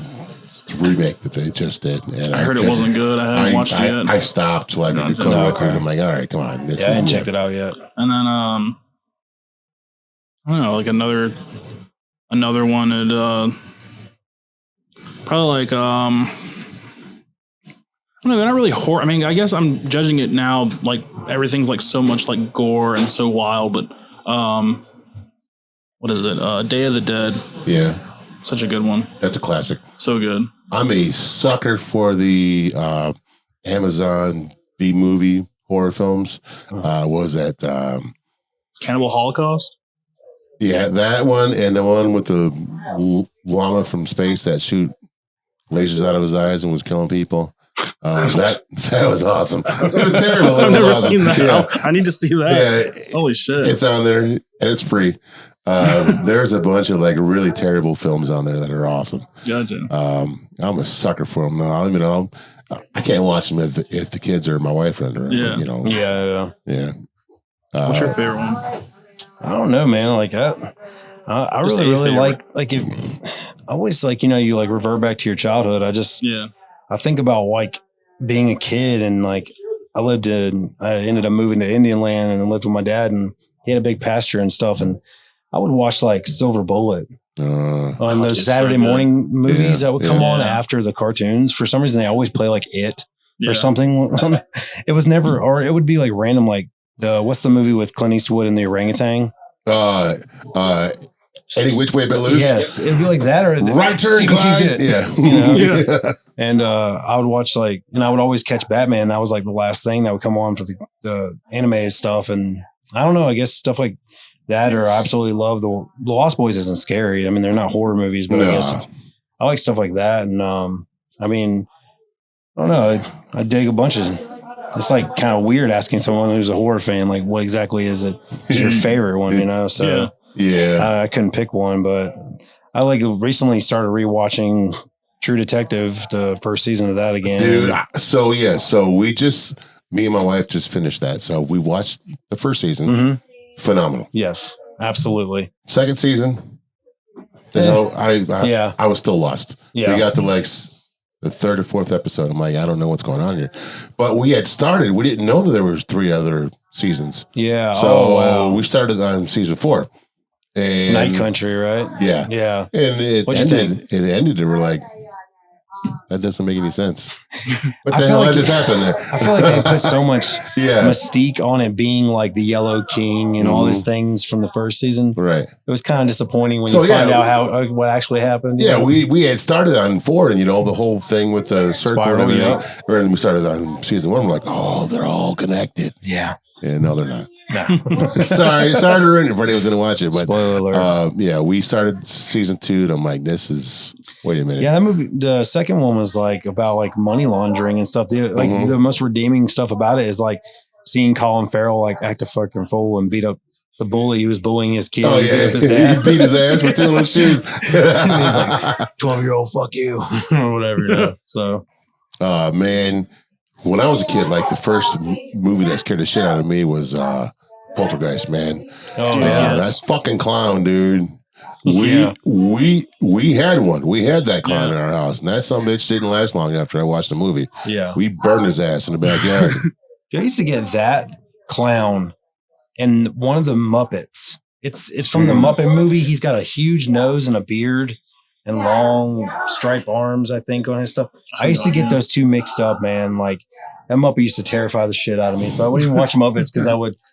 remake that they just did. And I heard it wasn't good. I haven't watched it yet. I stopped I couldn't go through it. I'm like, all right, come on. I hadn't checked it out yet. And then I don't know, another one. Probably I don't know, they're not really horror. I mean, I guess I'm judging it now. Everything's so much gore and so wild. But what is it? Day of the Dead. Yeah. Such a good one. That's a classic. So good. I'm a sucker for the Amazon B-movie horror films. What was that? Cannibal Holocaust? Yeah, that one and the one with the llama from space that shoot lasers out of his eyes and was killing people. That was awesome. It was terrible. I've never seen that. Yeah. I need to see that. Yeah, holy shit. It's on there and it's free. There's a bunch of really terrible films on there that are awesome. Gotcha. I'm a sucker for them though. I mean, I can't watch them if the kids or my wife are around. Yeah. Yeah. What's your favorite one? I don't know, man. I really like it. I always you revert back to your childhood. I think about being a kid and I ended up moving to Indian land and lived with my dad, and he had a big pasture and stuff, and I would watch Silver Bullet on those Saturday morning movies that would come on after the cartoons. For some reason, they always play It or something. It was never, or it would be random, what's the movie with Clint Eastwood and the orangutan? Any Which Way But Loose? Yes, it'd be that, or Right Turn Clyde. Yeah. And I would watch and I would always catch Batman. That was the last thing that would come on for the animated stuff. And I don't know, I guess stuff like that, or I absolutely love the Lost Boys isn't scary. I mean, they're not horror movies, but I guess I like stuff like that. And I mean, I don't know, I dig a bunch of. It's kind of weird asking someone who's a horror fan, what exactly is your favorite one, So I couldn't pick one, but I recently started rewatching True Detective, the first season of that again. Dude, so me and my wife just finished that. So we watched the first season. Mm-hmm. Phenomenal. Yes, absolutely. Second season, I was still lost. Yeah. We got to the third or fourth episode. I'm I don't know what's going on here. But we had started. We didn't know that there was 3 other seasons. Yeah. So we started on season 4. And Night Country, right? Yeah. Yeah. And it ended. And we're That doesn't make any sense. What I the feel hell like just happened there? I feel like they put so much Yeah. mystique on it being like the Yellow King and all these things from the first season. Right. It was kind of disappointing when you find out what actually happened. Yeah, you know? we had started on 4 and, the whole thing with the circle Spiral, and everything. yep. And we started on season 1. We're like, oh, they're all connected. Yeah. Yeah, no, they're not. No. sorry to ruin it for anyone who's going to watch it. But Spoiler alert. we started season 2 and I'm like, wait a minute. Yeah, that movie, the second one was like about like money laundering and stuff. The most redeeming stuff about it is like seeing Colin Farrell like act a fucking fool and beat up the bully who was bullying his kid. Oh, yeah. His dad. He beat his ass for stealing his shoes. And he's like, 12-year-old, fuck you. Or whatever. So. Man, when I was a kid, like the first movie that scared the shit out of me was Poltergeist, man. Oh, that fucking clown, dude. We had one. We had that clown in our house, and that some bitch didn't last long after I watched the movie. Yeah. We burned his ass in the backyard. I used to get that clown in one of the Muppets. It's from the Muppet movie. He's got a huge nose and a beard and long striped arms, I think, on his stuff. I used to get those two mixed up, man. Like, that Muppet used to terrify the shit out of me. So I wouldn't even watch Muppets because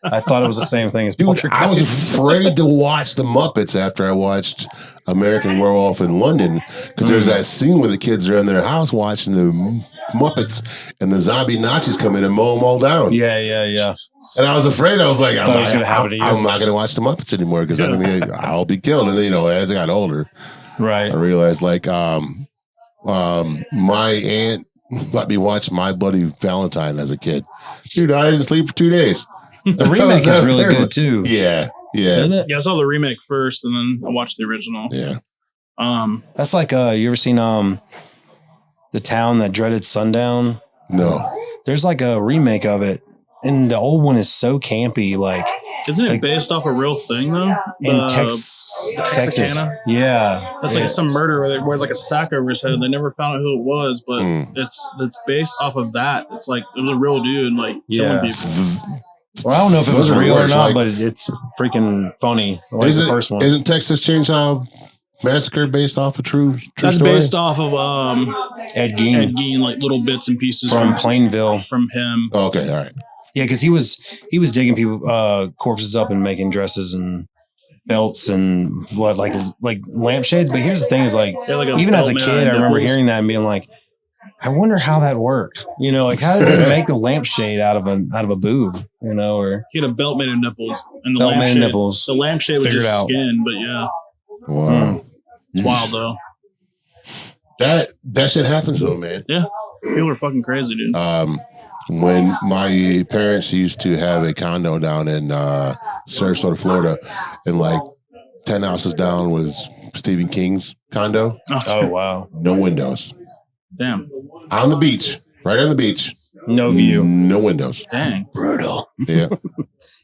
I thought it was the same thing as Poltergeist. I was afraid to watch the Muppets after I watched American Werewolf in London because there's that scene where the kids are in their house watching the Muppets and the zombie Nazis come in and mow them all down. Yeah. And I was afraid. I was like, I'm not going to watch the Muppets anymore because I'll be killed. And then, as I got older, right, I realized like my aunt let me watch My Bloody Valentine as a kid. Dude, I didn't sleep for 2 days. The remake is really good too. Yeah. Isn't it? Yeah, I saw the remake first and then I watched the original. Yeah. That's like you ever seen The Town That Dreaded Sundown? No. There's like a remake of it. And the old one is so campy, like isn't it based off a real thing though? In Texas. Yeah. That's like some murder where it wears like a sack over his head. They never found out who it was, but it's based off of that. It's like it was a real dude like killing people. Well, I don't know if it was real or not, but it's freaking funny. Like the first one. Isn't Texas Chainsaw Massacre based off a true That's story? based off of Ed Gein, like little bits and pieces from Plainville. From him. Oh, okay, all right. Yeah, because he was digging people corpses up and making dresses and belts and what like lampshades. But here's the thing: is like even as a kid, I remember hearing that and being like, I wonder how that worked. Like how did they make the lampshade out of a boob? Or he had a belt made of nipples and the belt lampshade. made of nipples. The lampshade was just skin, but yeah. Wow, it's wild though. That shit happens though, man. Yeah, people are fucking crazy, dude. When my parents used to have a condo down in Sarasota, Florida, and like 10 houses down was Stephen King's condo. Oh, wow. No windows. Damn. On the beach. Right on the beach. No view. No windows. Dang. Brutal. Yeah.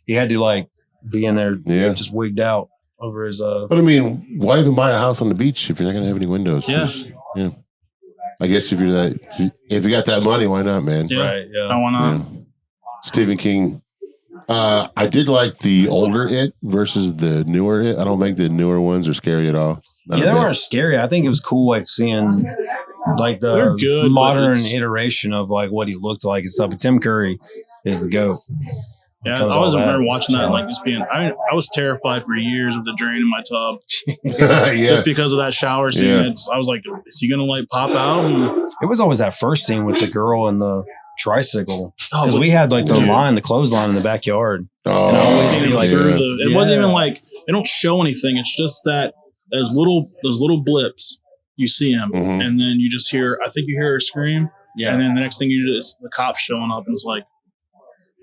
He had to like be in there just wigged out over his... But I mean, why even buy a house on the beach if you're not going to have any windows? Yeah. I guess if you got that money, why not, man? Yeah. Right, yeah. Why not? Yeah. Stephen King. I did like the older It versus the newer It. I don't think the newer ones are scary at all. They weren't scary. I think it was cool, like seeing like the good, modern iteration of like what he looked like and stuff. But Tim Curry is the GOAT. Yeah, I always remember watching that and like just being. I was terrified for years of the drain in my tub, just because of that shower scene. Yeah. I was like, is he gonna like pop out? And it was always that first scene with the girl and the tricycle because we had like the clothesline in the backyard. Oh, and I always seeing be it like, through it wasn't even like they don't show anything. It's just that those little blips you see him, and then you just hear. I think you hear her scream, and then the next thing you do is the cops showing up, and it's like.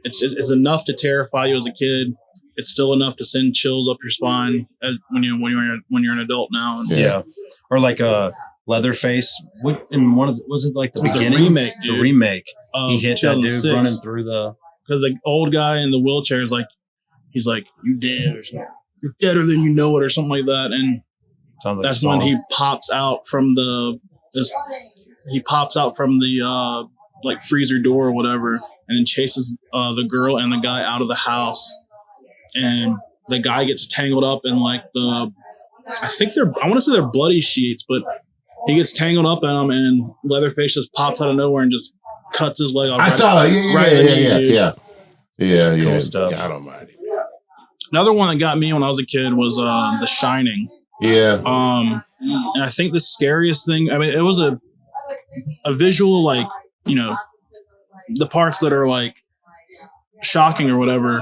It's enough to terrify you as a kid. It's still enough to send chills up your spine when you're an adult now. And or like a Leatherface. Was it like the beginning? The remake, dude. The remake. He hit that dude running through because the old guy in the wheelchair is like, he's like, you dead or something. You're deader than you know it or something like that. And that's when he pops out from the like freezer door or whatever. And then chases the girl and the guy out of the house. And the guy gets tangled up in like I want to say they're bloody sheets, but he gets tangled up in him, and Leatherface just pops out of nowhere and just cuts his leg off. I saw it. Yeah. Cool stuff. God almighty. Another one that got me when I was a kid was The Shining. Yeah. And I think the scariest thing, I mean, it was a visual, like, you know, the parts that are like shocking or whatever.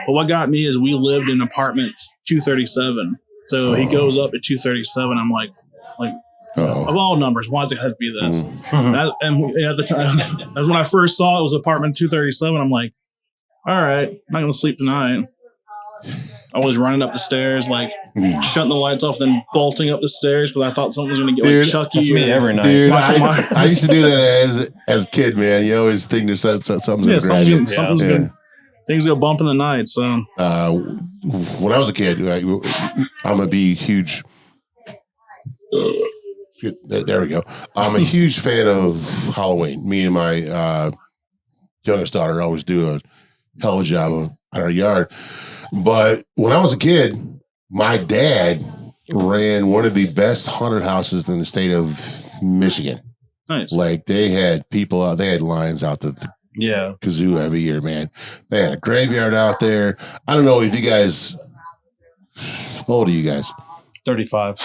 But what got me is we lived in apartment 237. So he goes up at 237. I'm like, of all numbers, why does it have to be this? And at the time, that's when I first saw it was apartment 237. I'm like, all right, I'm not going to sleep tonight. I was running up the stairs, like shutting the lights off, then bolting up the stairs because I thought something was going to get like Chucky. That's me every night. Dude, I used to do that as a kid, man. You always think there's something's going to grab you. Something's good. Things go bump in the night. So when I was a kid, I'm a be huge. There we go. I'm a huge fan of Halloween. Me and my youngest daughter always do a hell of a job at our yard. But when I was a kid, my dad ran one of the best haunted houses in the state of Michigan. Nice. Like they had people out, they had lines out the kazoo every year, man. They had a graveyard out there. I don't know if you guys, how old are you guys? 35.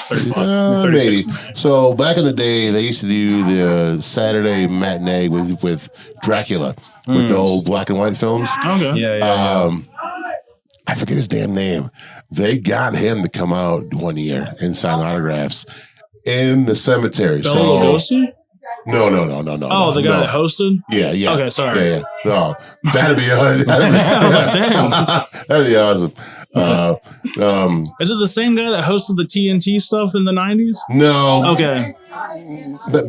Maybe. So back in the day, they used to do the Saturday matinee with Dracula, with the old black and white films. Okay. Yeah. I forget his damn name. They got him to come out one year and sign autographs in the cemetery. Bela Lugosi? No. Oh, the guy that hosted? Yeah. Okay, sorry. Yeah. No, that'd be awesome. I was like, damn. That'd be awesome. Is it the same guy that hosted the TNT stuff in the 90s? No. Okay.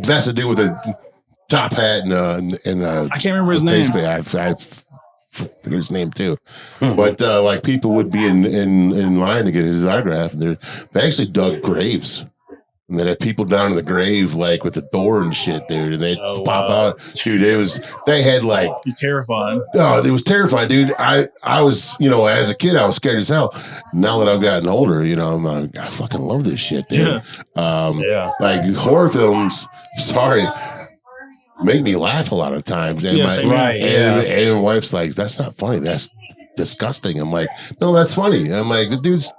That's to do with a top hat and I can't remember his name. I forget his name too. But like people would be in line to get his autograph. And they actually dug graves. And then have people down in the grave, like with the door and shit, dude, and they'd pop out. Dude, they had like. You're terrified. Oh, it was terrifying, dude. I was, as a kid, I was scared as hell. Now that I've gotten older, I'm like, I fucking love this shit, dude. Like horror films, make me laugh a lot of times. And my wife's like, that's not funny. That's disgusting. I'm like, no, that's funny. I'm like, the dude's.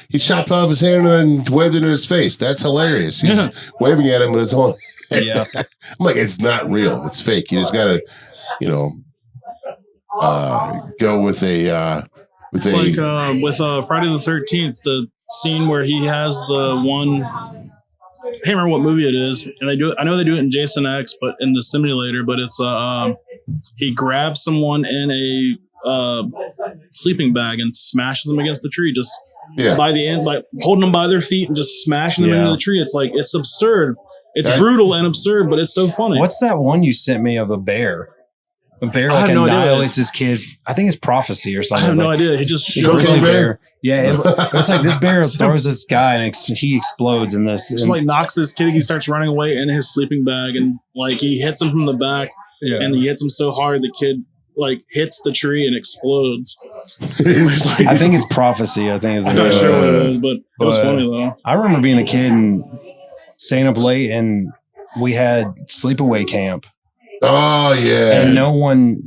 He chopped off his hand and waved it in his face. That's hilarious. He's waving at him with his whole. I'm like, it's not real. It's fake. You just gotta, go with a. With like with Friday the 13th, the scene where he has the one. I can't remember what movie it is, and they do it. I know they do it in Jason X, but in the simulator. But it's he grabs someone in a sleeping bag and smashes them against the tree. Just. By the end, like holding them by their feet and just smashing them into the tree. It's like, it's absurd. It's brutal and absurd, but it's so funny. What's that one you sent me of the bear? The bear like annihilates his kid. I think it's Prophecy or something. I have no idea. He just shows the bear. Yeah, it's like this bear throws this guy and he explodes in this. Just like knocks this kid. He starts running away in his sleeping bag and like he hits him from the back and he hits him so hard the kid like hits the tree and explodes. Like, I think it's Prophecy. I'm not sure what it is, but it was funny though. I remember being a kid and staying up late, and we had sleepaway camp. Oh yeah, and no one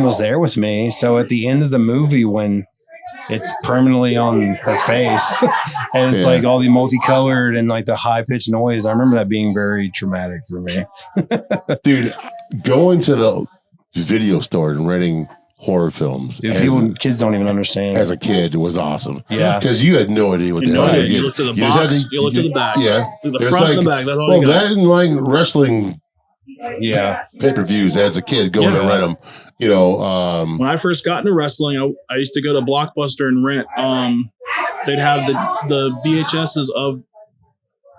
was there with me. So at the end of the movie, when it's permanently on her face, and it's like all the multicolored and like the high pitched noise, I remember that being very traumatic for me. Dude, going to the video store and renting horror films. Dude, kids don't even understand. As a kid, it was awesome. Yeah. Because you had no idea what the hell you were getting. You looked at the box, you looked at the back. Yeah. The front and the back. That's all you got. That and like wrestling pay-per-views as a kid going to rent them. When I first got into wrestling, I used to go to Blockbuster and rent. They'd have the VHSs of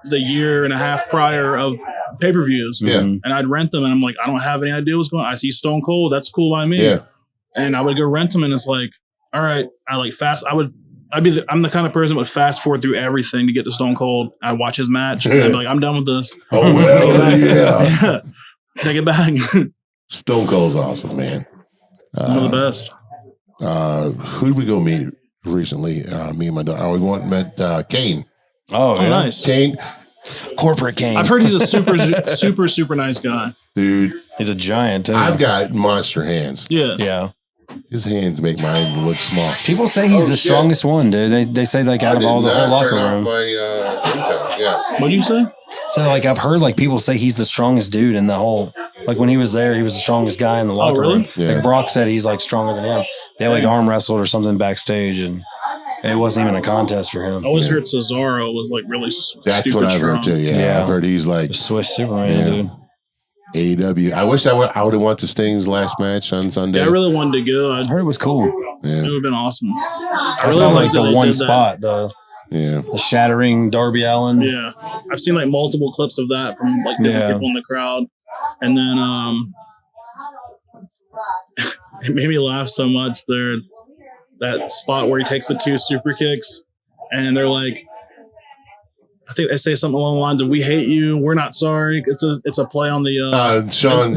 the year and a half prior of pay-per-views. And I'd rent them and I'm like, I don't have any idea what's going on. I see Stone Cold. That's cool by me. And I would go rent them and it's like, all right, I'm the kind of person that would fast forward through everything to get to Stone Cold. I'd watch his match and I'd be like, I'm done with this. Oh, well, Take it back. Stone Cold's awesome, man. One of the best. Who did we go meet recently? Me and my daughter. We met Kane. Oh, nice. Kane. Corporate Kane. I've heard he's a super nice guy. Dude, he's a giant, too. I've got monster hands. Yeah. Yeah. His hands make mine look small. People say he's the strongest one, dude. They say, like, out of all the whole locker room. What'd you say? So, like, I've heard, like, people say he's the strongest dude in the whole. Like, when he was there, he was the strongest guy in the locker room. Yeah. Like, Brock said he's, like, stronger than him. They, like, arm wrestled or something backstage, and it wasn't even a contest for him. I always heard Cesaro was, like, really That's what I've heard, too. Yeah. I've heard he's, like... The Swiss Superman, dude. AEW. I wish I would have went to Sting's last match on Sunday. Yeah, I really wanted to go. I heard it was cool. Yeah. It would have been awesome. I saw like the one spot, the shattering Darby Allin. Yeah, I've seen like multiple clips of that from like different people in the crowd, and then it made me laugh so much. There, that spot where he takes the 2 super kicks, and they're like, I think they say something along the lines of "We hate you, we're not sorry." It's a play on the Shawn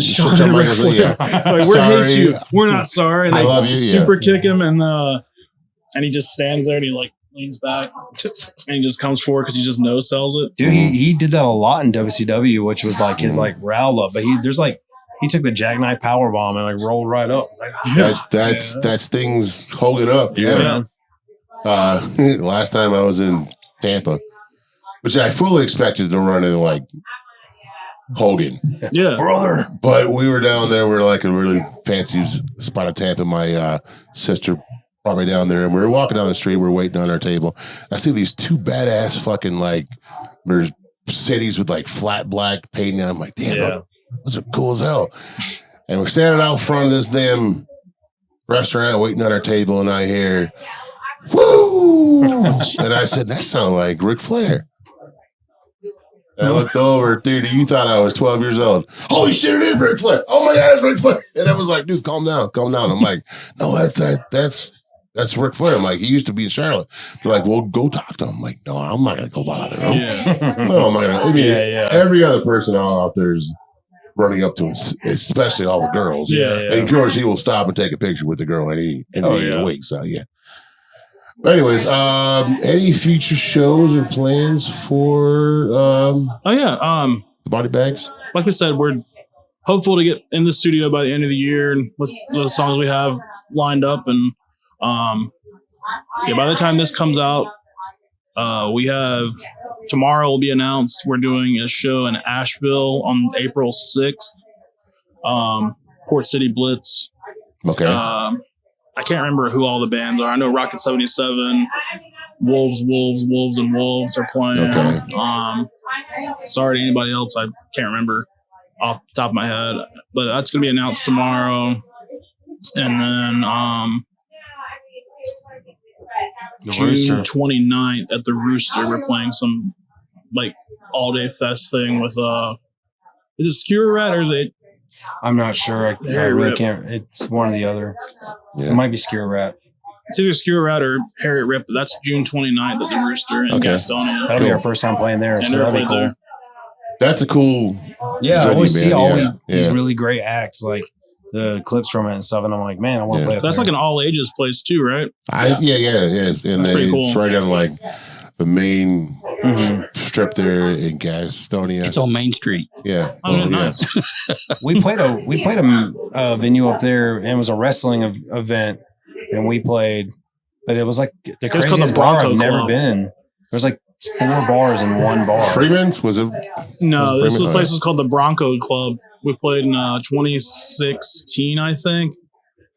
Michaels. Yeah. Like, we hate you, we're not sorry. And I love you. Super kick him, and he just stands there and he like leans back and he just comes forward because he just no sells it. Dude, he did that a lot in WCW, which was like his like rowl up. But he took the jackknife powerbomb and like rolled right up. Like, that's Sting's Hogan up. Yeah. Last time I was in Tampa, which I fully expected to run into like Hogan. Yeah. Brother. But we were down there. We were like a really fancy spot of Tampa. My sister brought me down there and we were walking down the street. We were waiting on our table. I see these 2 badass fucking like Mercedes with like flat black painting. I'm like, damn, those are cool as hell. And we're standing out front of this damn restaurant waiting on our table and I hear, woo! And I said, that sounds like Ric Flair. And I looked over, dude, you thought I was 12 years old. Holy shit, it is Ric Flair. Oh my God, it's Ric Flair. And I was like, dude, calm down. I'm like, no, that's Ric Flair. I'm like, he used to be in Charlotte. They're like, well, go talk to him. I'm like, no, I'm not going to go bother him. Yeah. No, I'm not going to. I mean, every other person out there is running up to him, especially all the girls. And of course, he will stop and take a picture with the girl and wait. So, yeah. But anyways, any future shows or plans for the body bags? Like we said, we're hopeful to get in the studio by the end of the year and with the songs we have lined up. And by the time this comes out, we have tomorrow will be announced. We're doing a show in Asheville on April 6th. Port City Blitz. Okay. I can't remember who all the bands are. I know Rocket 77, Wolves, are playing. Okay. Sorry to anybody else. I can't remember off the top of my head. But that's going to be announced tomorrow. And then June 29th at the Rooster, we're playing some like all-day fest thing with is it Skewer Rat or is it? I'm not sure. I really can't. It's one or the other. Yeah. It might be Skewer Rat. It's either Skewer Rat or Harriet Rip. But that's June 29th at the Rooster in Gastonia. That'll be our first time playing there. So that'll be cool. There. That's a cool. Yeah, I always see all these really great acts, like the clips from it and stuff, and I'm like, man, I want to play. That's like an all ages place too, right? It is, and then cool. It's right on like the main strip there in Gastonia. It's on Main Street. Yeah. Nice. we played a venue up there, and it was a wrestling event, and we played, but it was like the craziest bar I've never been. There was like 4 bars in one bar. Freeman's was it? No, this place was called the Bronco Club. We played in 2016, I think,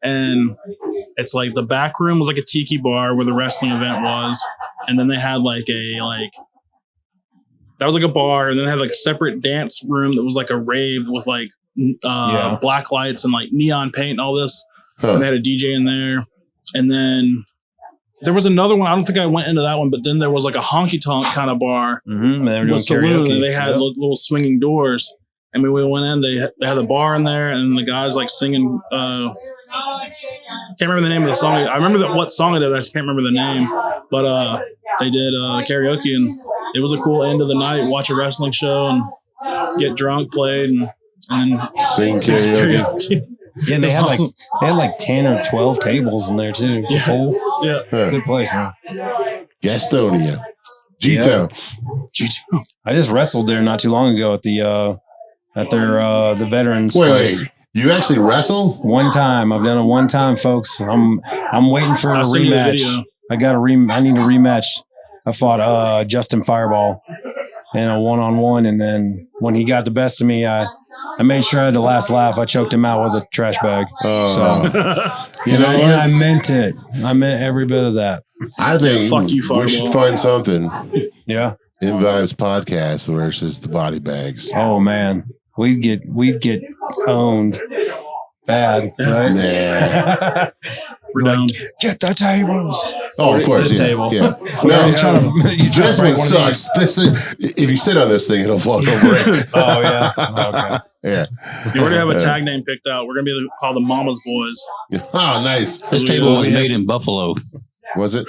and it's like the back room was like a tiki bar where the wrestling event was, and then they had like that was like a bar, and then they had like a separate dance room that was like a rave with like black lights and like neon paint and all this. And they had a DJ in there, and then there was another one. I don't think I went into that one, but then there was like a honky tonk kind of bar. Mm-hmm. They were doing saloon, karaoke. and they had little swinging doors. And we went in. They had a bar in there, and the guys like singing. Can't remember the name of the song. I remember what song it is. I just can't remember the name. But they did karaoke, and it was a cool end of the night. Watch a wrestling show and get drunk, played, and sing karaoke. Yeah, and they had like 10 or 12 tables in there too. Yeah. Good place, man. Gastonia. G-Town. I just wrestled there not too long ago at the veterans place. Wait. You actually wrestle? One time. I've done it one time, folks. I'm waiting for a rematch. I need a rematch. I fought Justin Fireball in a one-on-one, and then when he got the best of me, I made sure I had the last laugh. I choked him out with a trash bag. And I meant it. I meant every bit of that. I think Fuck you, we should find something. Yeah. In Vibes podcast versus the body bags. Oh man, we'd get owned bad, right? Nah. We're down. Get the tables. Oh, of course. This Yeah. table. Yeah. This one sucks. If you sit on this thing, it'll fall over. Oh yeah. Okay. Yeah. You already have a tag name picked out. We're gonna be called the Mama's Boys. Oh, nice. This table was made in Buffalo. Was it?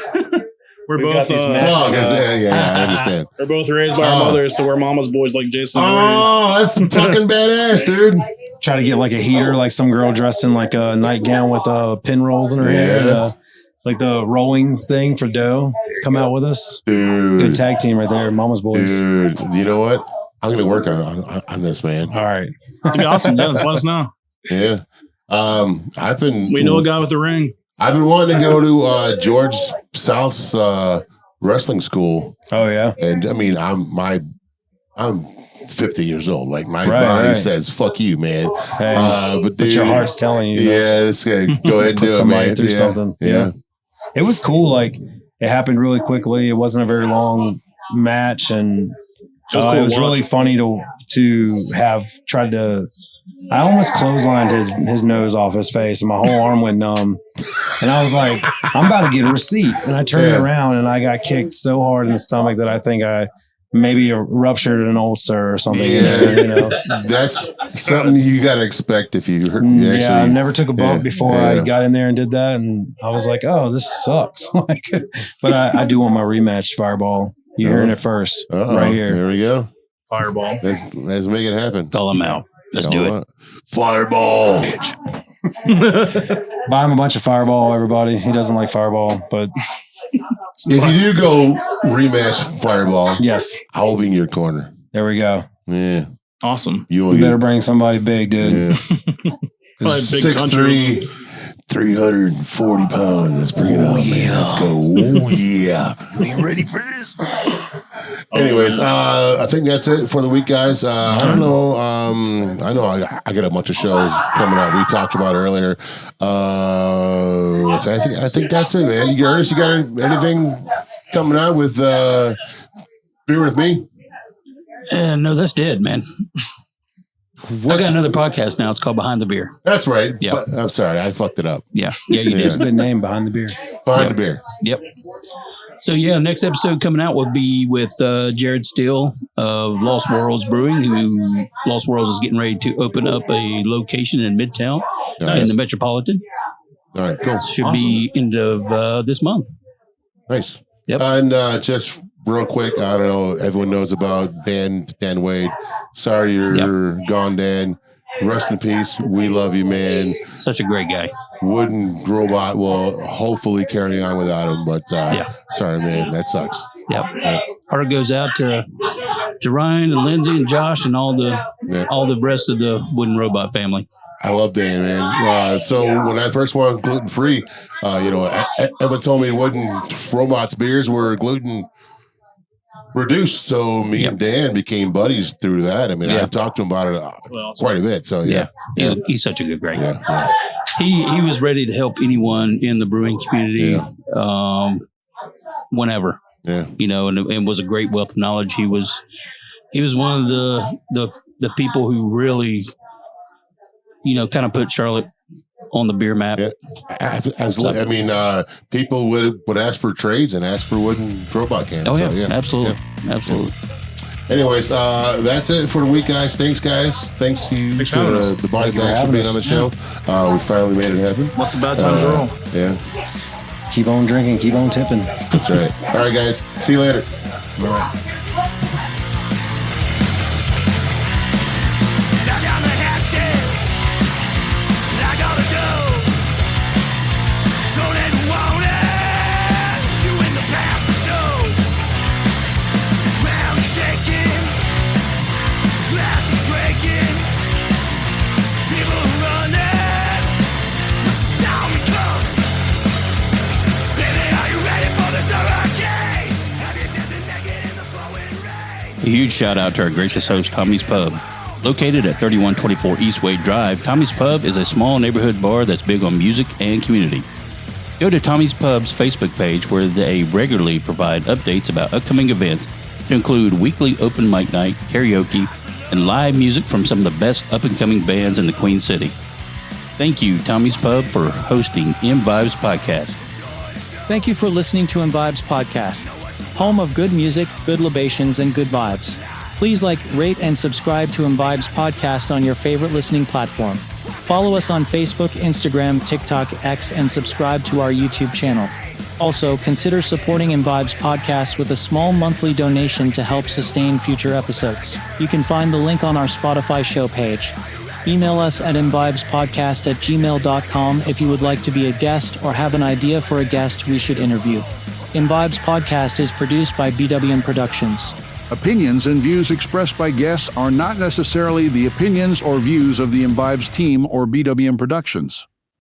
We're We both. got these Oh, matches. I understand. We're both raised by our mothers, so we're Mama's Boys like Jason. Oh, that's fucking badass, dude. Try to get like a heater, like some girl dressed in like a nightgown with pin rolls in her hair, and, like the rolling thing for dough. Come out with us, Dude. good tag team right there, Mama's Boys. Dude, you know what? I'm gonna work on this, man. All right, It'd be awesome. Yeah, just let us know. Yeah. We know a guy with a ring. I've been wanting to go to George South's wrestling school, oh yeah, and I mean, I'm 50 years old. Like my body says, "Fuck you, man." Hey, but dude, your heart's telling you. yeah, this guy, go ahead and Put do it, somebody man. through something. Yeah. It was cool. Like it happened really quickly. It wasn't a very long match, and It was, cool it was to watch. really funny to have tried to. I almost clotheslined his nose off his face, and my whole arm went numb. And I was like, I'm about to get a receipt. And I turned around, and I got kicked so hard in the stomach that I think I maybe ruptured an ulcer or something. Yeah. That's something you got to expect if you actually. I never took a bump before I got in there and did that, and I was like, "Oh, this sucks." But I do want my rematch, Fireball. You're hearing it first, right here. There we go. Fireball. Let's make it happen. Call him out. Let's do it. Fireball. Buy him a bunch of Fireball, everybody. He doesn't like Fireball, but If you do go rematch Fireball, yes, I will be in your corner. there we go. Yeah. Awesome. You better bring somebody big, dude. Yeah. Probably big 6'3", 340 pounds. Let's bring it up, man. Let's go. Oh, yeah. We ain't ready for this. Anyways, I think that's it for the week, guys. I don't know. I know I got a bunch of shows coming out. We talked about earlier. I think that's it, man. Ernest, you got anything coming out with Beer With Me? No, that's dead, man. I got another podcast now. It's called Behind the Beer. That's right. Yeah. But, I'm sorry. I fucked it up. Yeah, you did. It's a good name, Behind the Beer. Behind the Beer. Yep. So next episode coming out will be with Jared Steele of Lost Worlds Brewing, who Lost Worlds is getting ready to open up a location in Midtown in the Metropolitan. All right, cool. Should be end of this month. Nice. Yep. And just real quick, I don't know, everyone knows about Dan Wade. Sorry you're gone, Dan. Rest in peace. We love you, man. Such a great guy. Wooden robot will hopefully carry on without him, but sorry, man. That sucks. Yep. Heart goes out to Ryan and Lindsay and Josh and all the rest of the Wooden Robot family. I love Dan, man. So when I first went gluten free, everyone told me Wooden Robots beers were gluten reduced. So me and Dan became buddies through that. I mean, I talked to him about it quite a bit. So he's such a good guy. Yeah. He was ready to help anyone in the brewing community, whenever. Yeah. And was a great wealth of knowledge. He was one of the people who really, kind of put Charlotte on the beer map. Yeah, absolutely. I mean, people would ask for trades and ask for Wooden robot cans. Oh, yeah, absolutely. Yeah. Absolutely. Anyways, that's it for the week, guys. Thanks, guys. Thanks to you, the Body Bags for being on the show. We finally made it happen. Let the bad times roll. Yeah. Keep on drinking. Keep on tipping. That's right. All right, guys. See you later. All right. huge shout out to our gracious host, Tommy's Pub. Located at 3124 East Wade Drive, Tommy's Pub is a small neighborhood bar that's big on music and community. Go to Tommy's Pub's Facebook page where they regularly provide updates about upcoming events to include weekly open mic night, karaoke, and live music from some of the best up-and-coming bands in the Queen City. Thank you, Tommy's Pub, for hosting M Vibes Podcast. Thank you for listening to M Vibes Podcast, home of good music, good libations, and good vibes. Please like, rate, and subscribe to M Vibes Podcast on your favorite listening platform. Follow us on Facebook, Instagram, TikTok, X, and subscribe to our YouTube channel. Also, consider supporting M Vibes Podcast with a small monthly donation to help sustain future episodes. You can find the link on our Spotify show page. Email us at mvibespodcast@gmail.com if you would like to be a guest or have an idea for a guest we should interview. M Vibes Podcast is produced by BWM Productions. Opinions and views expressed by guests are not necessarily the opinions or views of the M Vibes team or BWM Productions.